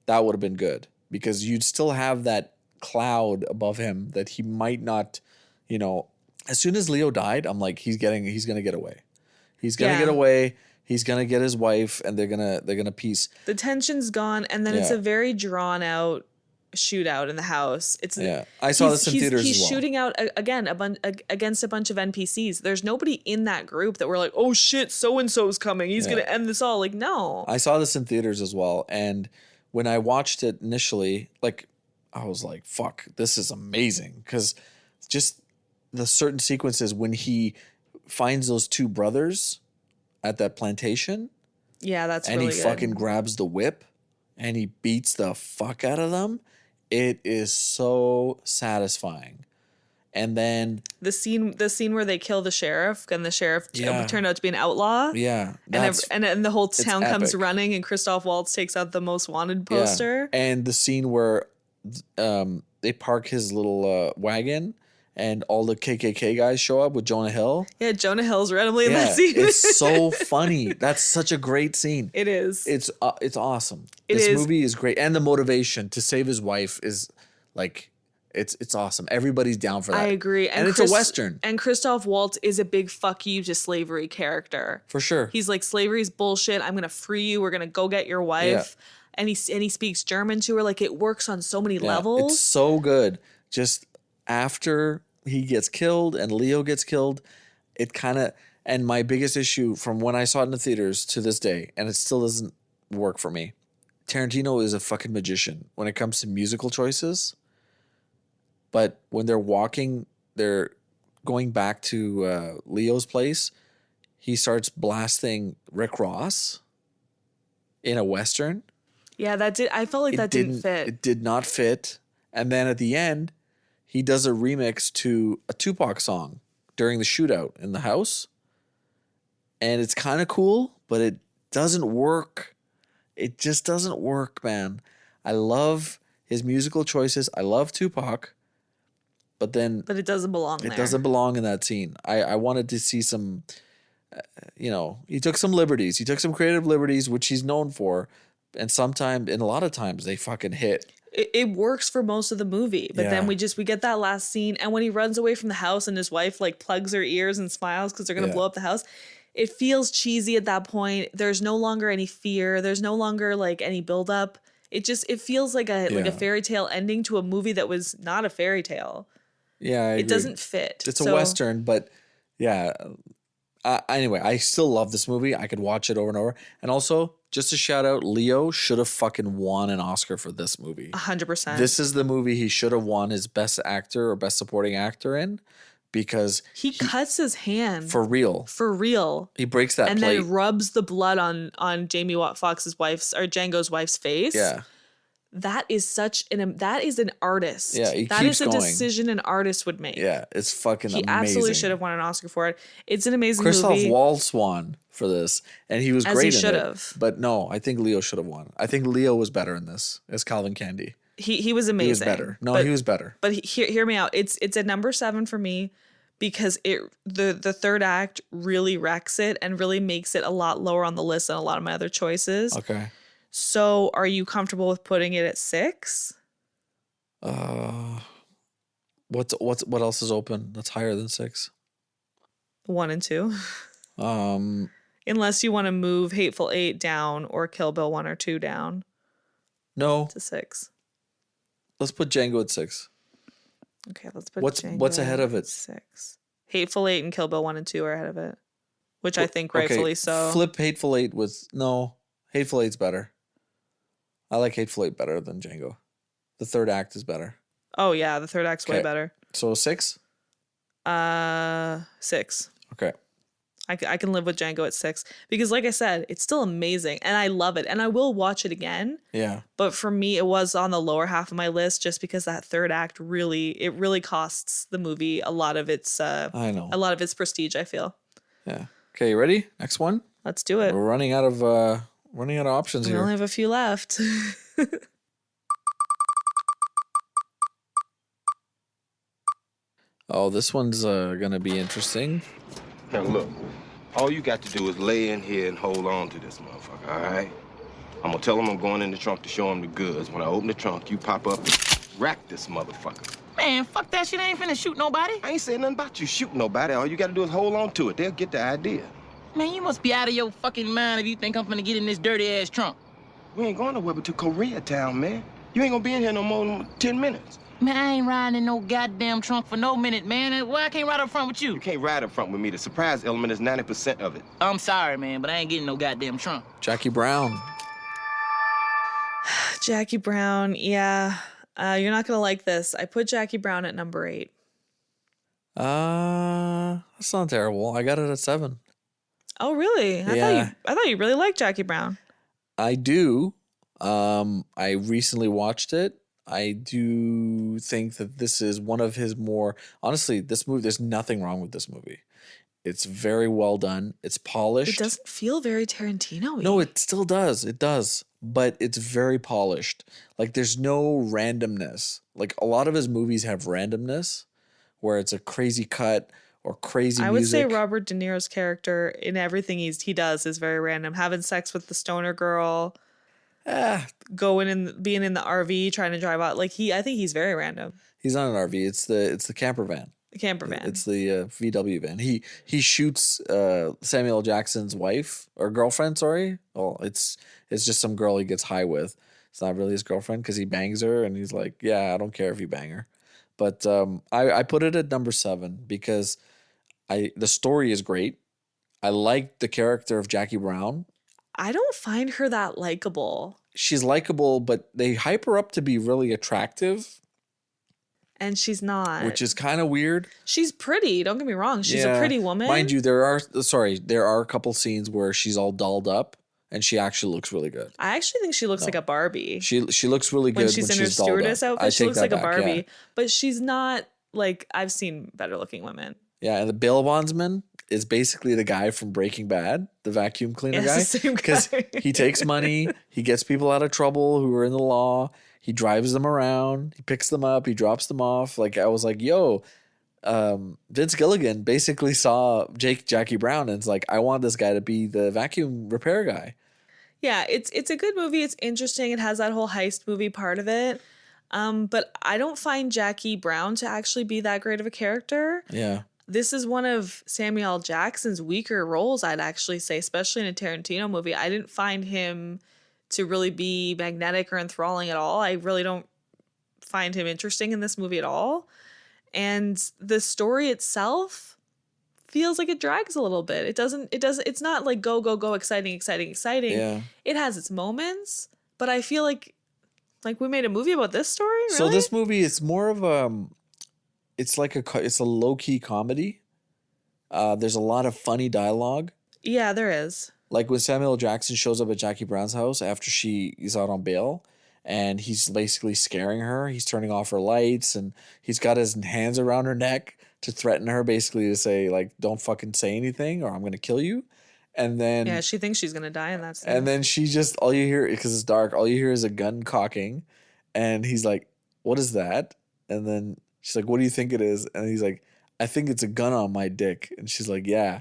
that would have been good because you'd still have that cloud above him that he might not, as soon as Leo died, I'm like, he's gonna get away. He's gonna get away. He's gonna get his wife, and they're gonna peace. The tension's gone, and then it's a very drawn out shootout in the house. I saw this in theaters He's as well. shooting out again against a bunch of NPCs. There's nobody in that group that we're like, oh shit, so and so's coming. He's gonna end this all. Like, no. I saw this in theaters as well, and when I watched it initially, like I was like, fuck, this is amazing, because just the certain sequences when he finds those two brothers at that plantation. Yeah, that's and really he good. fucking grabs the whip and he beats the fuck out of them. It is so satisfying. And then the scene where they kill the sheriff and the sheriff turned out to be an outlaw. Yeah. And the whole town comes epic. running and Christoph Waltz takes out the most wanted poster. Yeah. And the scene where they park his little wagon and all the KKK guys show up with Jonah Hill. Yeah, Jonah Hill's randomly in that scene. It's so funny. That's such a great scene. It is. It's awesome. This movie is great, and the motivation to save his wife is like it's awesome. Everybody's down for that. I agree, and it's a Western. And Christoph Waltz is a big fuck you to slavery character For sure. He's like, slavery's bullshit. I'm gonna free you. We're gonna go get your wife. And he speaks German to her. Like, it works on so many levels. It's so good. Just after he gets killed and Leo gets killed, it kind of, and my biggest issue from when I saw it in the theaters to this day, and it still doesn't work for me, Tarantino is a fucking magician when it comes to musical choices. But when they're going back to Leo's place, he starts blasting Rick Ross in a Western. Yeah, I felt like that didn't fit. It did not fit. And then at the end, he does a remix to a Tupac song during the shootout in the house. And it's kind of cool, but it doesn't work. It just doesn't work, man. I love his musical choices. I love Tupac. But it doesn't belong there. It doesn't belong in that scene. I wanted to see some, he took some liberties. He took some creative liberties, which he's known for. And a lot of times they fucking hit. It works for most of the movie, but then we get that last scene, and when he runs away from the house and his wife like plugs her ears and smiles because they're gonna blow up the house, it feels cheesy at that point. There's no longer any fear. There's no longer like any buildup. It feels like a fairy tale ending to a movie that was not a fairy tale. Yeah, I agree. It doesn't fit. It's a Western, but yeah. Anyway, I still love this movie. I could watch it over and over. And also, just a shout out, Leo should have fucking won an Oscar for this movie. 100%. This is the movie he should have won his best actor or best supporting actor in, because he cuts his hand for real. For real. He breaks that and plate. Then rubs the blood on Jamie Foxx's wife's or Django's wife's face. Yeah. That is that is an artist. Yeah, that is a decision an artist would make. Yeah, it's fucking amazing. He absolutely should have won an Oscar for it. It's an amazing Christoph movie. Waltz won for this, and he was As great he in should it. have. But no, I think Leo should have won. I think Leo was better in this as Calvin Candy. He was amazing. He was better. No, he was better. But hear me out. It's a number 7 for me because the third act really wrecks it and really makes it a lot lower on the list than a lot of my other choices. Okay. So are you comfortable with putting it at 6? What else is open that's higher than 6? 1 and 2. Unless you want to move Hateful 8 down or Kill Bill 1 or 2 down. No. To 6. Let's put Django at 6. Okay, let's put what's ahead of it? 6. Hateful 8 and Kill Bill 1 and 2 are ahead of it. which I think rightfully so. Flip Hateful Eight with no. Hateful Eight's better. I like Hateful Eight better than Django. The third act is better. Oh yeah, the third act's way better. So 6? 6. Okay. I can live with Django at 6 because, like I said, it's still amazing and I love it and I will watch it again. Yeah. But for me, it was on the lower half of my list just because that third act really costs the movie a lot of its I know. a lot of its prestige, I feel. Yeah. Okay, you ready? Next one. Let's do it. We're running out of options We here. only have a few left. Oh, this one's gonna be interesting. Now look, all you got to do is lay in here and hold on to this motherfucker, all right? I'm gonna tell him I'm going in the trunk to show him the goods. When I open the trunk, you pop up and rack this motherfucker. Man, fuck that shit. I ain't finna shoot nobody. I ain't saying nothing about you shooting nobody. All you gotta do is hold on to it. They'll get the idea. Man, you must be out of your fucking mind if you think I'm finna get in this dirty-ass trunk. We ain't going nowhere but to Koreatown, man. You ain't gonna be in here no more than 10 minutes. Man, I ain't riding in no goddamn trunk for no minute, man. Why I can't ride up front with you? You can't ride up front with me. The surprise element is 90% of it. I'm sorry, man, but I ain't getting no goddamn trunk. Jackie Brown. Jackie Brown, yeah. You're not gonna like this. I put Jackie Brown at number 8. That's not terrible. I got it at 7. Oh, really? I thought you really liked Jackie Brown. I do. I recently watched it. I do think that this is one of his more honestly, this movie, there's nothing wrong with this movie. It's very well done. It's polished. It doesn't feel very Tarantino-y. No, it still does. It does. But it's very polished. Like there's no randomness. Like a lot of his movies have randomness where it's a crazy cut or crazy I would say music. Robert De Niro's character in everything he does is very random. Having sex with the stoner girl, going and being in the RV trying to drive out. Like I think he's very random. He's not an RV. It's the camper van. The camper van. It's the VW van. He shoots Samuel L. Jackson's wife or girlfriend. Sorry. Well, it's just some girl he gets high with. It's not really his girlfriend because he bangs her and he's like, yeah, I don't care if you bang her. But I put it at number 7 because the story is great. I like the character of Jackie Brown. I don't find her that likable. She's likable, but they hype her up to be really attractive. And she's not. Which is kind of weird. She's pretty. Don't get me wrong. She's a pretty woman. Mind you, there are a couple scenes where she's all dolled up and she actually looks really good. I actually think she looks like a Barbie. She looks really good when she's in her stewardess outfit. She looks like a Barbie. Yeah. But she's not like, I've seen better looking women. Yeah, and the bail bondsman is basically the guy from Breaking Bad, the vacuum cleaner guy. Because he takes money, he gets people out of trouble who are in the law, he drives them around, he picks them up, he drops them off. Like I was like, yo, Vince Gilligan basically saw Jackie Brown and it's like, I want this guy to be the vacuum repair guy. Yeah, it's a good movie. It's interesting. It has that whole heist movie part of it. But I don't find Jackie Brown to actually be that great of a character. Yeah. This is one of Samuel L. Jackson's weaker roles, I'd actually say, especially in a Tarantino movie. I didn't find him to really be magnetic or enthralling at all. I really don't find him interesting in this movie at all. And the story itself feels like it drags a little bit. It's not like go, exciting. Yeah. It has its moments, but I feel like we made a movie about this story, really? So this movie is more of it's a low-key comedy. There's a lot of funny dialogue. Yeah, there is. Like when Samuel L. Jackson shows up at Jackie Brown's house after she is out on bail and he's basically scaring her. He's turning off her lights and he's got his hands around her neck to threaten her, basically to say, like, don't fucking say anything or I'm going to kill you. And then... Yeah, she thinks she's going to die in that scene. And then she just... All you hear, because it's dark, all you hear is a gun cocking. And he's like, what is that? And then she's like, what do you think it is? And he's like, I think it's a gun on my dick. And she's like, yeah.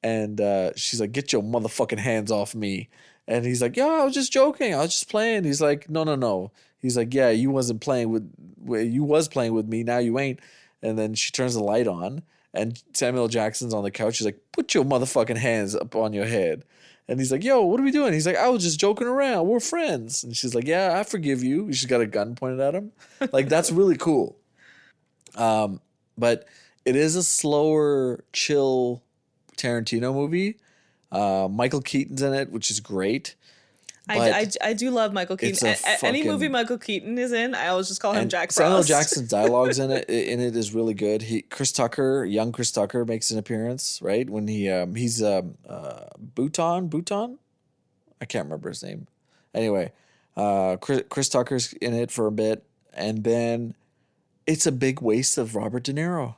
And she's like, get your motherfucking hands off me. And he's like, yo, I was just joking. I was just playing. He's like, no. He's like, yeah, you was playing with me. Now you ain't. And then she turns the light on and Samuel Jackson's on the couch. She's like, put your motherfucking hands up on your head. And he's like, yo, what are we doing? He's like, I was just joking around. We're friends. And she's like, yeah, I forgive you. She's got a gun pointed at him. Like, that's really cool. But it is a slower, chill Tarantino movie. Michael Keaton's in it, which is great. I do love Michael Keaton. Any movie Michael Keaton is in, I always just call him Jack Frost. Samuel Jackson's dialogues in it is really good. Young Chris Tucker makes an appearance, right? When he's Bhutan? I can't remember his name. Anyway, Chris Tucker's in it for a bit, and then it's a big waste of Robert De Niro.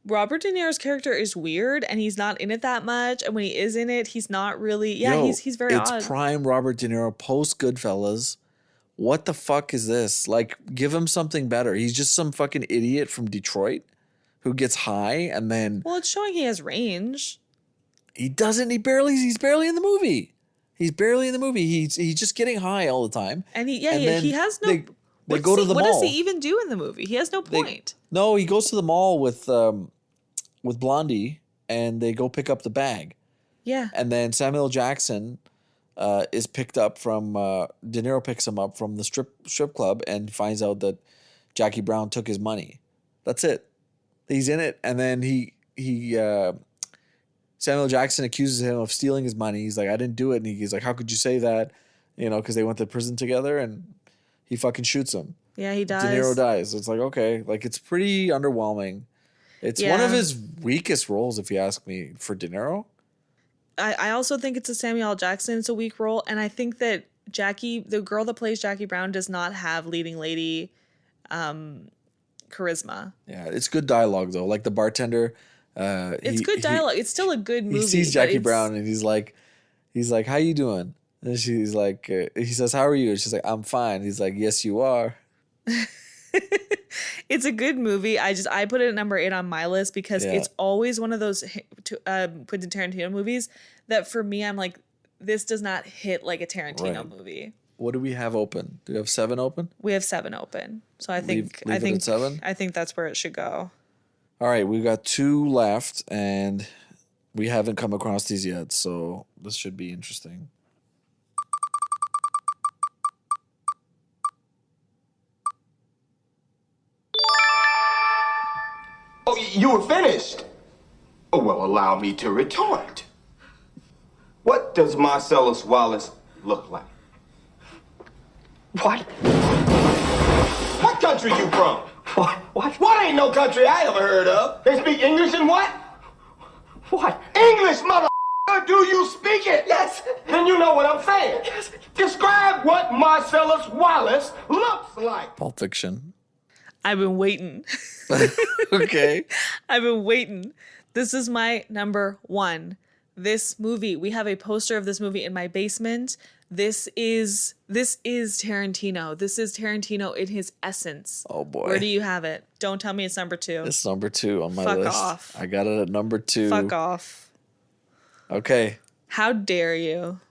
Robert De Niro's character is weird, and he's not in it that much. And when he is in it, he's not really. Yeah, he's very odd. It's prime Robert De Niro post Goodfellas. What the fuck is this? Like, give him something better. He's just some fucking idiot from Detroit who gets high and then. Well, it's showing he has range. He doesn't. He's barely in the movie. He's barely in the movie. He's just getting high all the time. And he has no. They go to the mall. What does he even do in the movie? He has no point. No, he goes to the mall with Blondie, and they go pick up the bag. Yeah. And then Samuel Jackson is picked up from De Niro picks him up from the strip club and finds out that Jackie Brown took his money. That's it. He's in it, and then Samuel Jackson accuses him of stealing his money. He's like, I didn't do it, and he's like, how could you say that? You know, because they went to prison together, and he fucking shoots him. Yeah, he dies. De Niro dies. It's like, okay, like it's pretty underwhelming. It's one of his weakest roles, if you ask me, for De Niro. I also think it's a Samuel L. Jackson. It's a weak role. And I think that the girl that plays Jackie Brown, does not have leading lady charisma. Yeah, it's good dialogue, though. Like the bartender. It's good dialogue. It's still a good movie. He sees Jackie Brown and he's like, how you doing? And she's like, he says, how are you? And she's like, I'm fine. He's like, yes, you are. It's a good movie. I put it at number 8 on my list because it's always one of those Quentin Tarantino movies that for me, I'm like, this does not hit like a Tarantino movie. What do we have open? Do we have 7 open? We have 7 open. So I think leave it at 7? I think that's where it should go. All right, we've got 2 left and we haven't come across these yet, so this should be interesting. Oh, you were finished? Oh, well, allow me to retort. What does Marcellus Wallace look like? What? What country you from? What? What ain't no country I ever heard of? They speak English and what? What? English, mother. Do you speak it? Yes. Then you know what I'm saying. Yes. Describe what Marcellus Wallace looks like. Pulp Fiction. I've been waiting. Okay. I've been waiting. This is my number 1. This movie, we have a poster of this movie in my basement. This is Tarantino. This is Tarantino in his essence. Oh boy. Where do you have it? Don't tell me it's number 2. It's number 2 on my Fuck list. off. I got it at number 2. Fuck off. Okay. How dare you?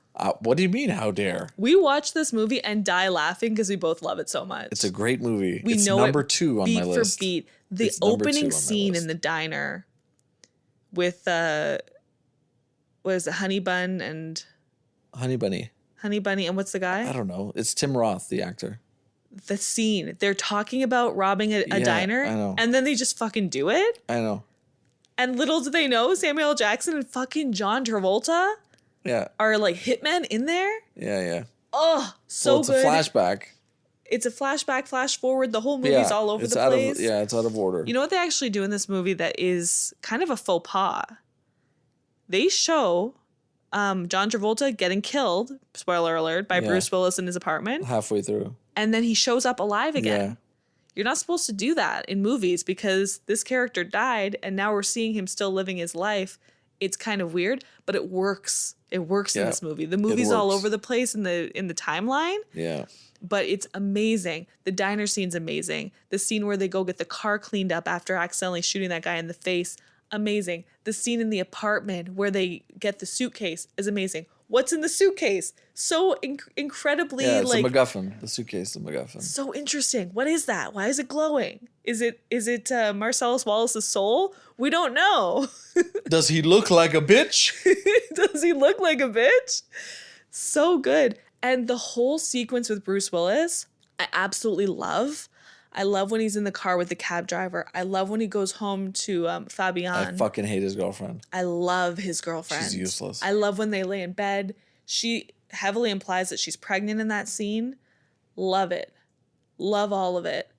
What do you mean, how dare? We watch this movie and die laughing because we both love it so much. It's a great movie. We it's know number it 2 on my list. beat for beat. The opening scene in the diner with what is it, Honey Bun and Honey Bunny. Honey Bunny, and what's the guy? I don't know. It's Tim Roth, the actor. The scene. They're talking about robbing a diner. I know. And then they just fucking do it. I know. And little do they know, Samuel L. Jackson and fucking John Travolta are like hitmen in there. Yeah. Oh, so it's good. It's a flashback. It's a flashback, flash forward. The whole movie's all over the place. It's out of order. You know what they actually do in this movie that is kind of a faux pas? They show John Travolta getting killed, spoiler alert, by Bruce Willis in his apartment. Halfway through. And then he shows up alive again. Yeah. You're not supposed to do that in movies because this character died and now we're seeing him still living his life. It's kind of weird, but it works. It works in this movie. The movie's all over the place in the timeline. Yeah. But it's amazing. The diner scene's amazing. The scene where they go get the car cleaned up after accidentally shooting that guy in the face, amazing. The scene in the apartment where they get the suitcase is amazing. What's in the suitcase? So incredibly it's a MacGuffin. The suitcase is a MacGuffin. So interesting. What is that? Why is it glowing? Is it Marcellus Wallace's soul? We don't know. Does he look like a bitch? Does he look like a bitch? So good. And the whole sequence with Bruce Willis, I absolutely love. I love when he's in the car with the cab driver. I love when he goes home to Fabian. I fucking hate his girlfriend. I love his girlfriend. She's useless. I love when they lay in bed. She heavily implies that she's pregnant in that scene. Love it. Love all of it.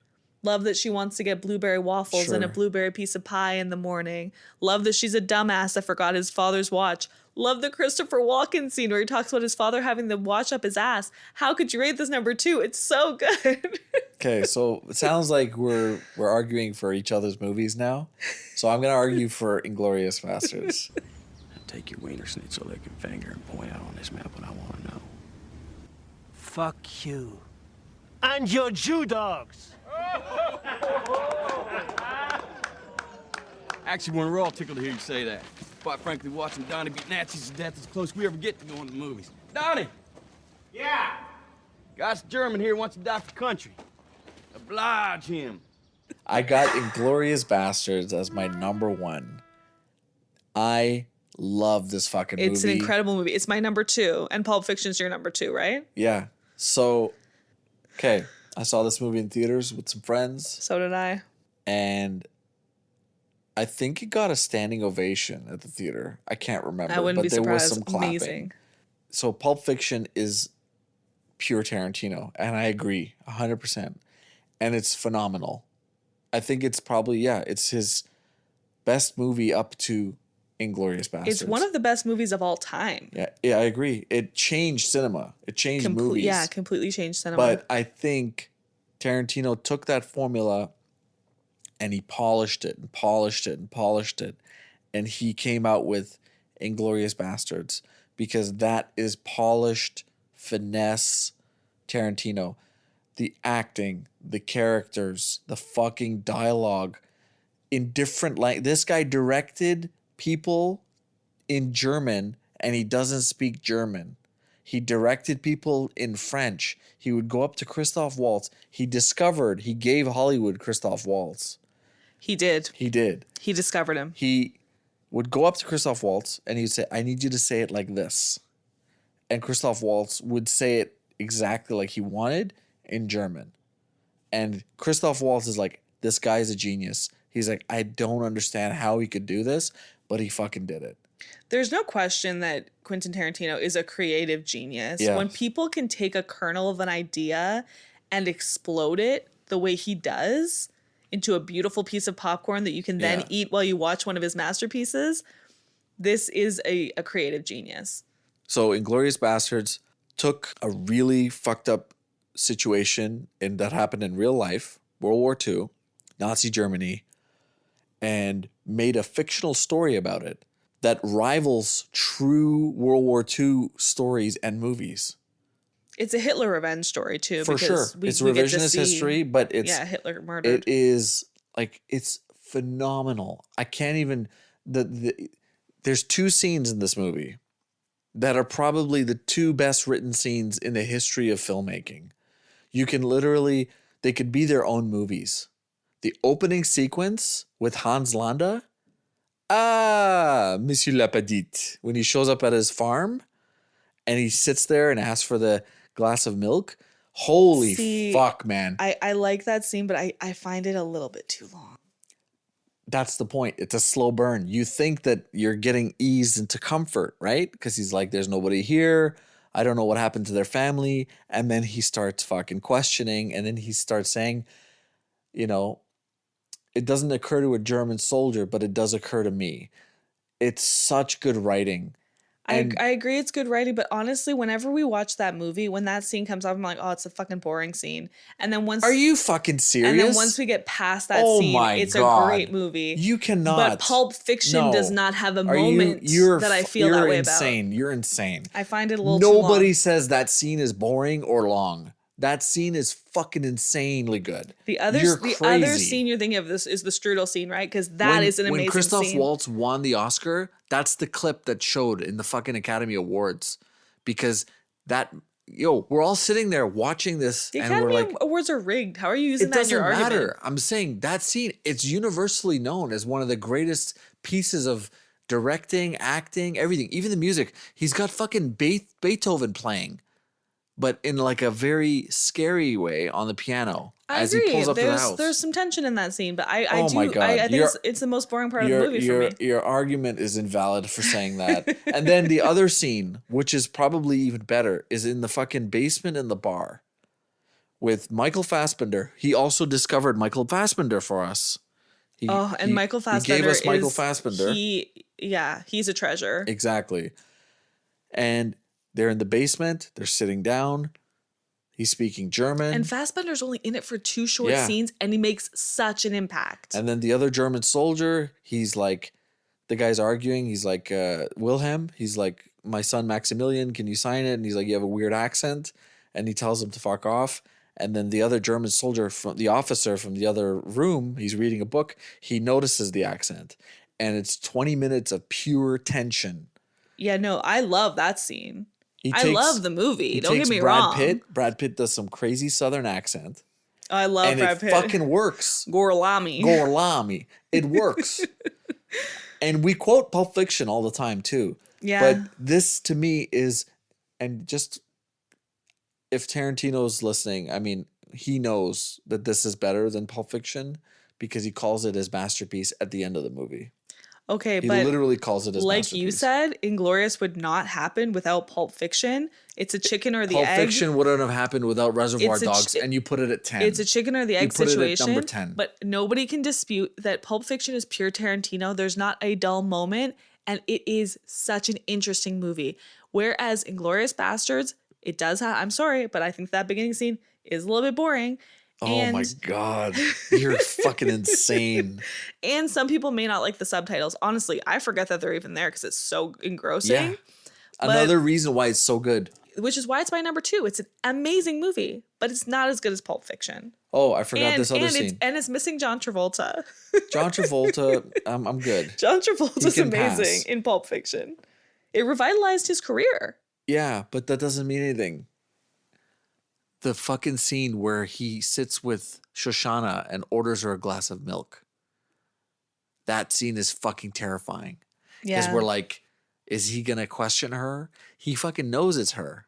Love that she wants to get blueberry waffles and a blueberry piece of pie in the morning. Love that she's a dumbass that forgot his father's watch. Love the Christopher Walken scene where he talks about his father having the watch up his ass. How could you rate this number 2? It's so good. Okay, so it sounds like we're arguing for each other's movies now. So I'm gonna argue for Inglorious Basterds. Take your wiener schnitzel licking finger and point out on this map what I want to know. Fuck you. And your Jew dogs. Actually, we're all tickled to hear you say that. Quite frankly, watching Donnie beat Nazis to death is the closest we ever get to going to the movies. Donnie! Yeah. Guy's German here wants to die for country. Oblige him. I got Inglorious Basterds as my number 1. I love this fucking movie. It's an incredible movie. It's my number 2. And Pulp Fiction's your number 2, right? Yeah. So, okay. I saw this movie in theaters with some friends. So did I. And I think it got a standing ovation at the theater. I can't remember. I wouldn't but be there was surprised. some clapping. Amazing. So Pulp Fiction is pure Tarantino. And I agree 100%. And it's phenomenal. I think it's probably, it's his best movie up to Inglorious Basterds. It's one of the best movies of all time. Yeah, I agree. It changed cinema. It changed movies. Yeah, completely changed cinema. But I think Tarantino took that formula and he polished it and polished it and polished it. And he came out with Inglorious Basterds because that is polished finesse Tarantino. The acting, the characters, the fucking dialogue in different language. This guy directed people in German and he doesn't speak German. He directed people in French. He would go up to Christoph Waltz. He gave Hollywood Christoph Waltz. He did. He did. He discovered him. He would go up to Christoph Waltz and he'd say, I need you to say it like this. And Christoph Waltz would say it exactly like he wanted in German. And Christoph Waltz is like, this guy's a genius. He's like, I don't understand how he could do this, but he fucking did it. There's no question that Quentin Tarantino is a creative genius. Yeah. When people can take a kernel of an idea and explode it the way he does into a beautiful piece of popcorn that you can then eat while you watch one of his masterpieces, this is a creative genius. So Inglorious Basterds took a really fucked up situation that happened in real life, World War II, Nazi Germany, and made a fictional story about it that rivals true World War II stories and movies. It's a Hitler revenge story too. For sure. It's revisionist history, but it's... Yeah, Hitler murdered. It is, like, it's phenomenal. I can't even... There's 2 scenes in this movie that are probably the 2 best written scenes in the history of filmmaking. You can literally... They could be their own movies. The opening sequence with Hans Landa... Monsieur Lapadite. When he shows up at his farm and he sits there and asks for the glass of milk. Holy fuck, man. I like that scene, but I find it a little bit too long. That's the point. It's a slow burn. You think that you're getting eased into comfort, right? Because he's like, there's nobody here. I don't know what happened to their family. And then he starts fucking questioning. And then he starts saying, it doesn't occur to a German soldier, but it does occur to me. It's such good writing. I agree it's good writing, but honestly, whenever we watch that movie, when that scene comes up, I'm like, oh, it's a fucking boring scene. And then once... Are you fucking serious? And then once we get past that scene, it's a great movie. You cannot. But Pulp Fiction does not have a moment that I feel that way about. You're insane. I find it a little too long. Nobody says that scene is boring or long. That scene is fucking insanely good. The other scene you're thinking of this is the strudel scene, right? Because that is an amazing scene. When Christoph Waltz won the Oscar, that's the clip that showed in the fucking Academy Awards. Because we're all sitting there watching this the and we're Academy like... Awards are rigged. How are you using that in your argument? It doesn't matter. I'm saying that scene, it's universally known as one of the greatest pieces of directing, acting, everything. Even the music. He's got fucking Beethoven playing, but in like a very scary way on the piano. I as agree. he pulls up to the house. There's some tension in that scene, but I Oh my God. I think it's the most boring part of the movie for me. Your argument is invalid for saying that. And then the other scene, which is probably even better, is in the fucking basement in the bar with Michael Fassbender. He also discovered Michael Fassbender for us. Michael Fassbender he gave us Michael Fassbender. He's a treasure. Exactly. And they're in the basement. They're sitting down. He's speaking German. And Fassbender's only in it for 2 short scenes, and he makes such an impact. And then the other German soldier, he's like, the guy's arguing. He's like, Wilhelm. He's like, my son Maximilian, can you sign it? And he's like, you have a weird accent. And he tells him to fuck off. And then the other German soldier, the officer from the other room, he's reading a book. He notices the accent. And it's 20 minutes of pure tension. Yeah, no, I love that scene. I love the movie. Don't get me Brad wrong. Brad Pitt does some crazy Southern accent. I love Brad Pitt. And it fucking works. Gorlami. It works. And we quote Pulp Fiction all the time too. Yeah. But this to me is, and just if Tarantino's listening, I mean, he knows that this is better than Pulp Fiction because he calls it his masterpiece at the end of the movie. Okay, He but literally calls it his like masterpiece. you said, Inglorious would not happen without Pulp Fiction. It's a chicken or the Pulp egg. Fiction wouldn't have happened without Reservoir It's a Dogs, and you put it at 10. It's a chicken or the egg put situation. it at number 10. But nobody can dispute that Pulp Fiction is pure Tarantino. There's not a dull moment, and it is such an interesting movie. Whereas Inglorious Basterds, it does have, I'm sorry, but I think that beginning scene is a little bit boring. Oh my God. You're fucking insane. And some people may not like the subtitles. Honestly, I forget that they're even there because it's so engrossing. Yeah. Another reason why it's so good. Which is why it's my number 2. It's an amazing movie, but it's not as good as Pulp Fiction. Oh, I forgot this other scene. And it's missing John Travolta. John Travolta, I'm good. John Travolta's amazing pass. in Pulp Fiction. It revitalized his career. Yeah, but that doesn't mean anything. The fucking scene where he sits with Shoshana and orders her a glass of milk. That scene is fucking terrifying. Because Yeah. we're like, is he going to question her? He fucking knows it's her.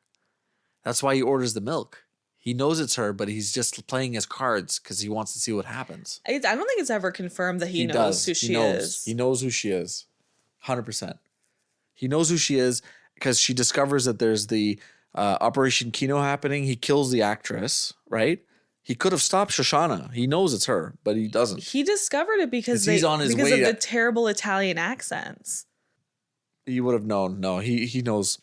That's why he orders the milk. He knows it's her, but he's just playing his cards because he wants to see what happens. I don't think it's ever confirmed that he knows does. who she is. He knows who she is. 100%. He knows who she is because she discovers that there's the Operation Kino happening. He kills the actress, right? He could have stopped Shoshana. He knows it's her, but he doesn't. He discovered it because He's on his because way of the to- terrible Italian accents. He would have known. No, he knows.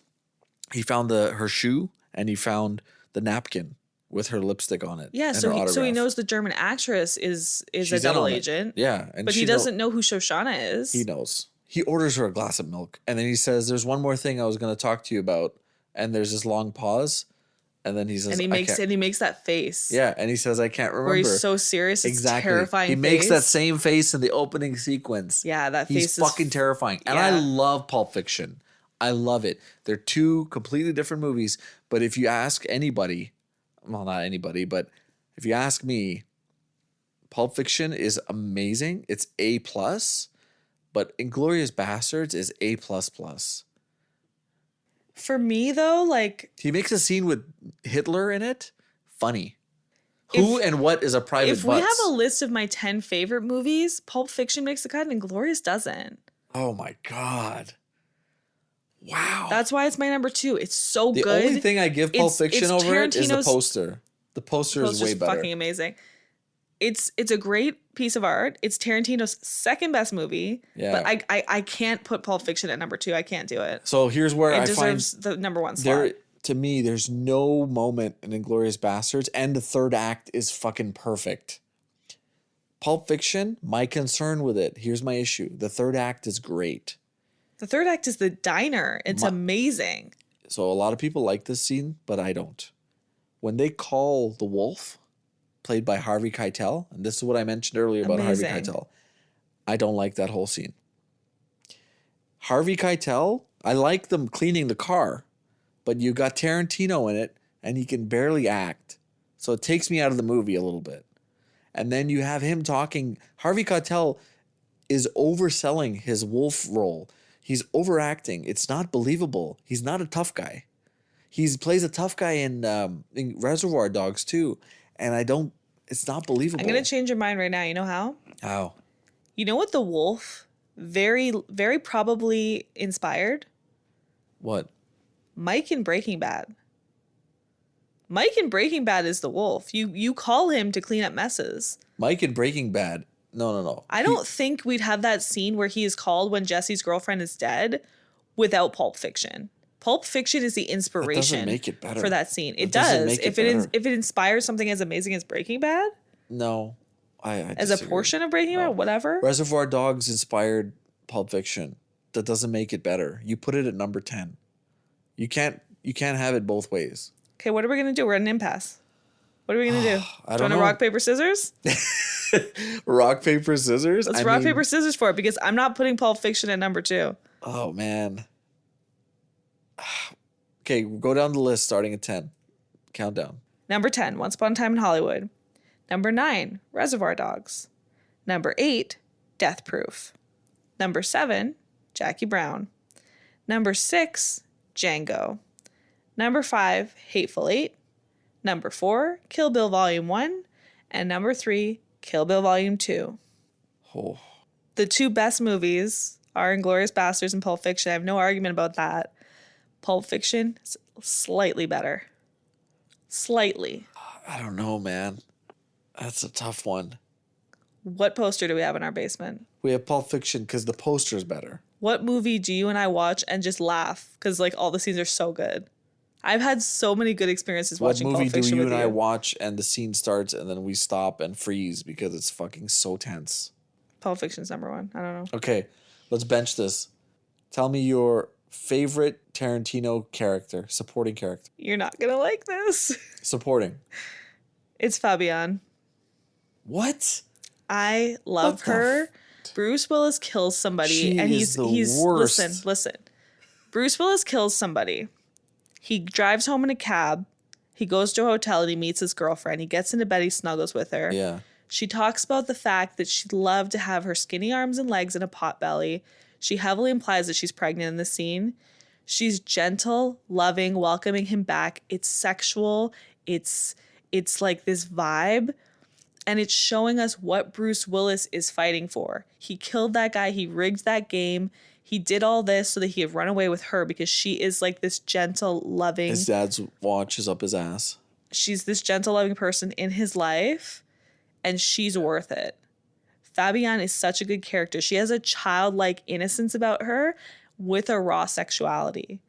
He found her shoe and he found the napkin with her lipstick on it. Yeah, and so her he autograph. knows the German actress is She's a in double on it. agent. Yeah, and but he doesn't know who Shoshana is. He knows. He orders her a glass of milk, and then he says, "There's one more thing I was going to talk to you about." And there's this long pause, and then he says, and he makes that face. Yeah, and he says, "I can't remember." Where he's so serious, it's exactly. terrifying. He makes that same face in the opening sequence. Yeah, that He's face fucking is terrifying, and yeah. I love Pulp Fiction. I love it. They're two completely different movies, but if you ask anybody, well, not anybody, but if you ask me, Pulp Fiction is amazing. It's A+, but Inglorious Basterds is A++. For me though, like He makes a scene with Hitler in it. Funny. Who and what is a private if we butts? have a list of my 10 favorite movies, Pulp Fiction makes the cut and Inglorious doesn't. Oh my God. Wow. That's why it's my number 2. It's so The good. only thing I give Pulp Fiction it's over it is the Tarantino's- poster. The poster is way poster's better. fucking amazing. It's a great piece of art. It's Tarantino's second best movie. Yeah. But I can't put Pulp Fiction at number 2. I can't do it. So here's where It I find deserves the number 1 slot. there to me, there's no moment in Inglorious Bastards, and the third act is fucking perfect. Pulp Fiction, my concern with it, here's my issue. The third act is great. The third act is the diner. It's amazing. So a lot of people like this scene, but I don't. When they call the wolf, played by Harvey Keitel, and this is what I mentioned earlier about Amazing. Harvey Keitel, I don't like that whole scene. Harvey Keitel, I like them cleaning the car, but you got Tarantino in it, and he can barely act. So it takes me out of the movie a little bit. And then you have him talking. Harvey Keitel is overselling his wolf role. He's overacting. It's not believable. He's not a tough guy. He plays a tough guy in Reservoir Dogs too, and I don't It's not believable. I'm gonna change your mind right now. You know how? How? You know what the wolf very, very probably inspired? What? Mike in Breaking Bad. Mike in Breaking Bad is the wolf. You call him to clean up messes. Mike in Breaking Bad. No. I don't think we'd have that scene where he is called when Jesse's girlfriend is dead without Pulp Fiction. Pulp Fiction is the inspiration make it better. for that scene. It doesn't does. make it If it inspires something as amazing as Breaking Bad, No. I as a disagree. portion of Breaking Bad, whatever. Reservoir Dogs inspired Pulp Fiction. That doesn't make it better. You put it at number 10. You can't have it both ways. Okay, what are we gonna do? We're at an impasse. What are we gonna do? I Do you don't want to know. rock, paper, scissors? Rock, paper, scissors? Let's rock, paper, scissors for it because I'm not putting Pulp Fiction at number 2. Oh, man. Okay, go down the list starting at 10. Countdown. Number 10, Once Upon a Time in Hollywood. Number 9, Reservoir Dogs. Number 8, Death Proof. Number 7, Jackie Brown. Number 6, Django. Number 5, Hateful Eight. Number 4, Kill Bill Volume 1. And number 3, Kill Bill Volume 2. Oh. The 2 best movies are Inglorious Basterds and Pulp Fiction. I have no argument about that. Pulp Fiction is slightly better. Slightly. I don't know, man. That's a tough one. What poster do we have in our basement? We have Pulp Fiction because the poster's better. What movie do you and I watch and just laugh because like all the scenes are so good? I've had so many good experiences What watching movie Pulp do Fiction you with and I you. watch and the scene starts and then we stop and freeze because it's fucking so tense? Pulp Fiction's number 1. I don't know. Okay, let's bench this. Tell me your favorite Tarantino character, supporting character. You're not gonna like this. Supporting. It's Fabian. What? I love her. Bruce Willis kills somebody, She and is he's the worst. listen. Bruce Willis kills somebody. He drives home in a cab. He goes to a hotel and he meets his girlfriend. He gets into bed. He snuggles with her. Yeah. She talks about the fact that she'd love to have her skinny arms and legs and a pot belly. She heavily implies that she's pregnant in the scene. She's gentle, loving, welcoming him back. It's sexual. It's like this vibe. And it's showing us what Bruce Willis is fighting for. He killed that guy. He rigged that game. He did all this so that he could run away with her because she is like this gentle, loving. His dad's watch is up his ass. She's this gentle, loving person in his life, and she's worth it. Fabienne is such a good character. She has a childlike innocence about her with a raw sexuality.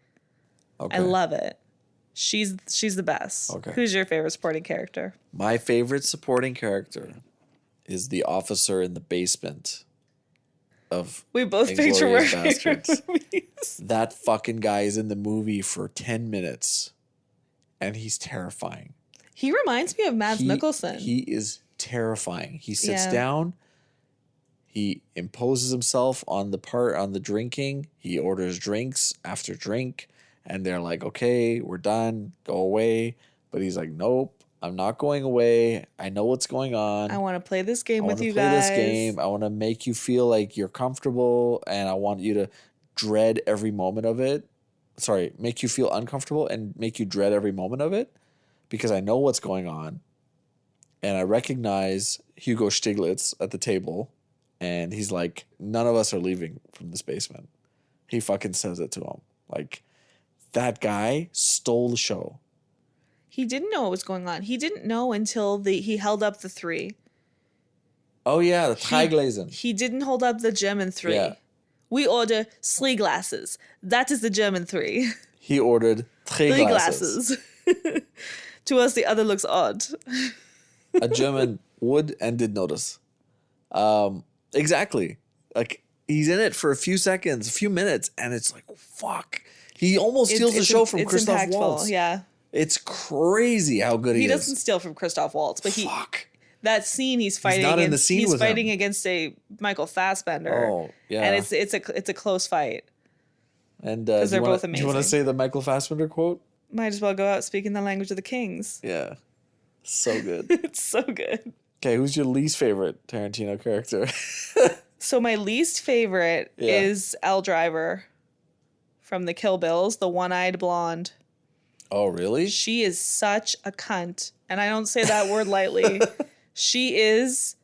Okay. I love it. She's the best. Okay. Who's your favorite supporting character? My favorite supporting character is the officer in the basement of We both picked our Inglorious favorite Basterds. movies. That fucking guy is in the movie for 10 minutes and he's terrifying. He reminds me of Mads Mikkelsen. He is terrifying. He sits Yeah. down. He imposes himself on the drinking. He orders drinks after drink. And they're like, okay, we're done. Go away. But he's like, nope, I'm not going away. I know what's going on. I want to play this game I with want to you play guys. this game. I want to make you feel like you're comfortable. And I want you to dread every moment of it. Sorry, make you feel uncomfortable and make you dread every moment of it. Because I know what's going on. And I recognize Hugo Stiglitz at the table. And he's like, none of us are leaving from this basement. He fucking says it to him. Like, that guy stole the show. He didn't know what was going on. He didn't know until he held up the 3. Oh, yeah, the Thai glazing. He didn't hold up the German 3. Yeah. We order 3 glasses. That is the German 3. He ordered 3 3 glasses. glasses. To us, the other looks odd. A German would and did notice. Exactly. Like, he's in it for a few seconds, a few minutes, and it's like, fuck. He almost steals the show from Christoph impactful, Waltz. Yeah. It's crazy how good he is. He doesn't steal from Christoph Waltz, but that scene he's fighting not in the against, scene he's with fighting him. against a Michael Fassbender. Oh, yeah. And it's a close fight. And 'Cause they're both do you want to amazing. say the Michael Fassbender quote? Might as well go out speaking the language of the kings. Yeah. So good. It's so good. Okay, who's your least favorite Tarantino character? So my least favorite Yeah. is Elle Driver from the Kill Bills, the one-eyed blonde. Oh, really? She is such a cunt. And I don't say that word lightly. she's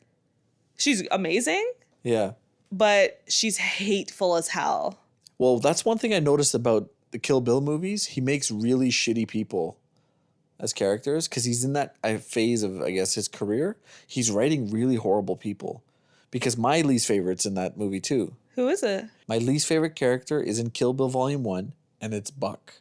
amazing, Yeah. but she's hateful as hell. Well, that's one thing I noticed about the Kill Bill movies. He makes really shitty people as characters because he's in that phase of, I guess, his career. He's writing really horrible people. Because my least favorite's in that movie too. Who is it? My least favorite character is in Kill Bill Volume 1, and it's Buck,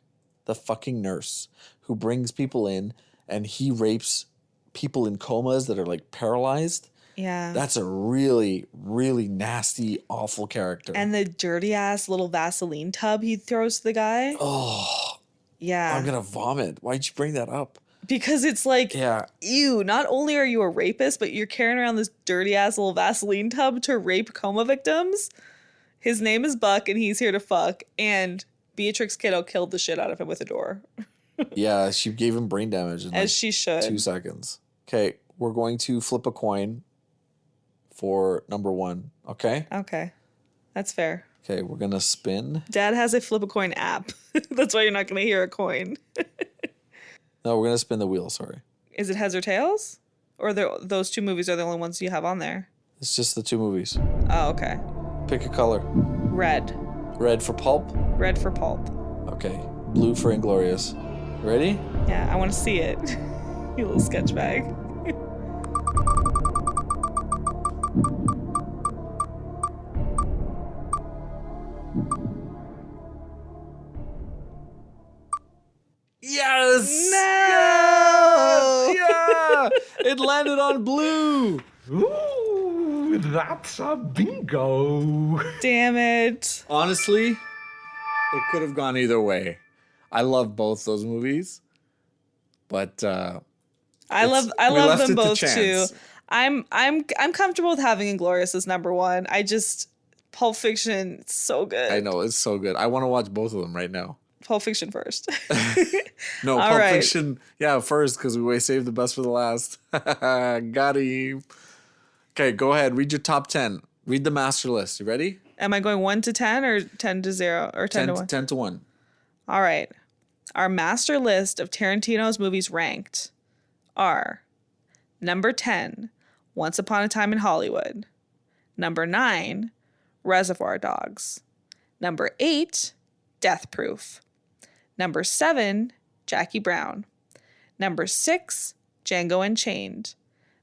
the fucking nurse who brings people in and he rapes people in comas that are like paralyzed. Yeah. That's a really, really nasty, awful character. And the dirty ass little Vaseline tub he throws to the guy. Oh, yeah. I'm going to vomit. Why'd you bring that up? Because it's like, Yeah. ew, not only are you a rapist, but you're carrying around this dirty ass little Vaseline tub to rape coma victims. His name is Buck and he's here to fuck. And Beatrix Kiddo killed the shit out of him with a door. Yeah, she gave him brain damage in As she should. 2 seconds. Okay, we're going to flip a coin for number 1, okay? Okay. That's fair. Okay, we're going to spin. Dad has a flip a coin app. That's why you're not going to hear a coin. No, we're going to spin the wheel, sorry. Is it heads or tails? Or those 2 movies are the only ones you have on there? It's just the 2 movies. Oh, okay. Pick a color. Red. Red for Pulp? Red for Pulp. Okay. Blue for Inglorious. Ready? Yeah, I want to see it. You little sketch bag. Yes! No! Yeah! It landed on blue! Ooh, that's a bingo. Damn it. Honestly, it could have gone either way. I love both those movies, but I love left it them to both too. chance. I'm comfortable with having Inglorious as number 1. I just Pulp Fiction, it's so good. I know, it's so good. I want to watch both of them right now. Pulp Fiction first. No, All Pulp right. Fiction, yeah, first, because we saved the best for the last. Got him. Okay, go ahead. Read your top 10. Read the master list. You ready? Am I going 1 to 10 or 10 to 0 or 10 to 1? 10 to 1. All right. Our master list of Tarantino's movies ranked are number 10, Once Upon a Time in Hollywood. Number 9, Reservoir Dogs. Number 8, Death Proof. Number 7, Jackie Brown. Number 6, Django Unchained.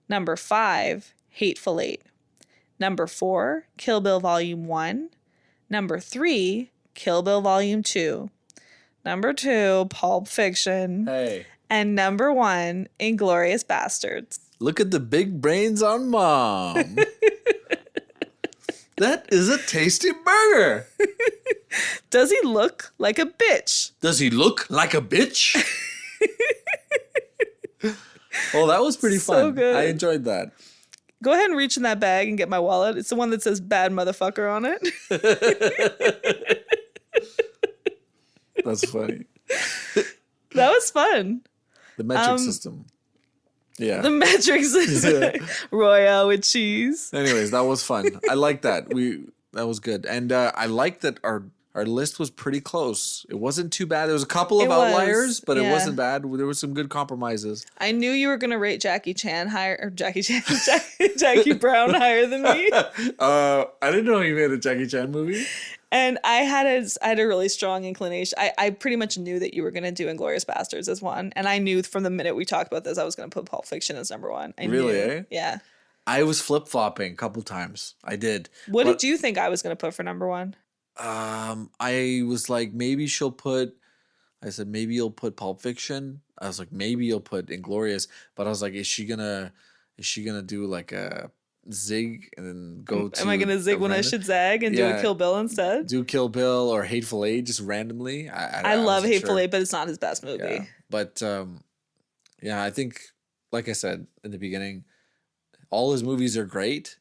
Number 5, Hateful Eight. Number 4, Kill Bill Volume 1. Number 3, Kill Bill Volume 2. Number 2, Pulp Fiction. Hey. And number 1, Inglorious Basterds. Look at the big brains on Mom. That is a tasty burger. Does he look like a bitch? Does he look like a bitch? Oh, that was pretty So fun. good. I enjoyed that. Go ahead and reach in that bag and get my wallet. It's the one that says bad motherfucker on it. That's funny. That was fun. The metric system. Yeah. The metric system. Royale with cheese. Anyways, that was fun. I like that. That was good. And I like that our list was pretty close. It wasn't too bad. There was a couple of outliers, but it yeah. wasn't bad. There were some good compromises. I knew you were gonna rate Jackie Brown higher than me. I didn't know you made a Jackie Chan movie. And I had a really strong inclination. I pretty much knew that you were gonna do Inglorious Basterds as one, and I knew from the minute we talked about this, I was gonna put Pulp Fiction as number 1. I Really, knew. eh? Yeah. I was flip-flopping a couple times. I did. What did you think I was gonna put for number 1? I was like, maybe she'll put. I said maybe you'll put Pulp Fiction. I was like, maybe you'll put Inglorious. But I was like, is she gonna do like a zig and then go to? Am I gonna zig when I should zag and do a Kill Bill instead? Do Kill Bill or Hateful Eight just randomly. I love Hateful Eight, but it's not his best movie. Yeah. But yeah, I think, like I said in the beginning, all his movies are great,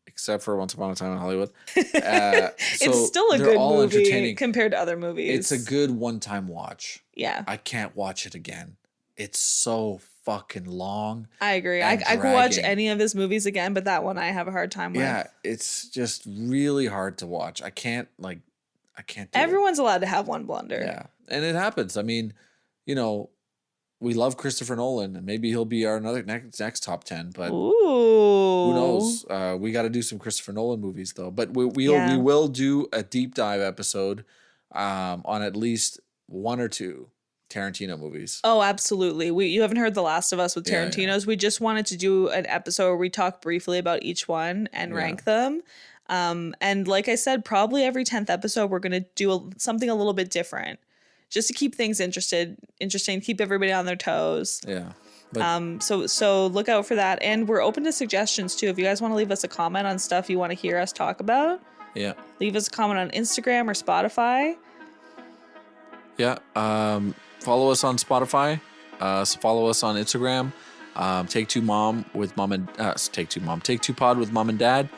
except for Once Upon a Time in Hollywood. It's still a good movie compared to other movies. It's a good one-time watch. Yeah. I can't watch it again. It's so fucking long. I agree. I could watch any of his movies again, but that one I have a hard time with. Yeah, it's just really hard to watch. I can't do Everyone's allowed to have one blunder. Yeah, and it happens. I mean, we love Christopher Nolan, and maybe he'll be our next top 10. But Ooh. who knows? We got to do some Christopher Nolan movies though. But we will do a deep dive episode on at least one or two Tarantino movies. Oh, absolutely. You haven't heard The Last of Us with Tarantino's. Yeah. We just wanted to do an episode where we talk briefly about each one and rank them. And like I said, probably every 10th episode, we're going to do something a little bit different just to keep things interesting, keep everybody on their toes. Yeah. But, so look out for that. And we're open to suggestions too. If you guys want to leave us a comment on stuff you want to hear us talk about, leave us a comment on Instagram or Spotify. Yeah. Follow us on Spotify. Follow us on Instagram. Take Two Pod with Mom and Dad.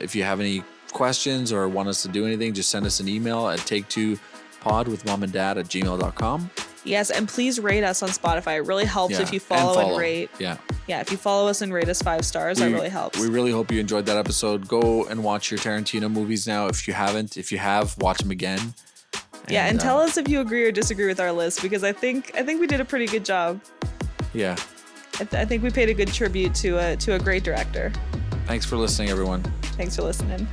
If you have any questions or want us to do anything, just send us an email at take2podwithmomanddad@gmail.com. Yes, and please rate us on Spotify. It really helps if you follow and rate. Yeah, if you follow us and rate us 5 stars, that really helps. We really hope you enjoyed that episode. Go and watch your Tarantino movies now if you haven't. If you have, watch them again. And tell us if you agree or disagree with our list, because I think we did a pretty good job. Yeah. I think we paid a good tribute to a great director. Thanks for listening, everyone. Thanks for listening.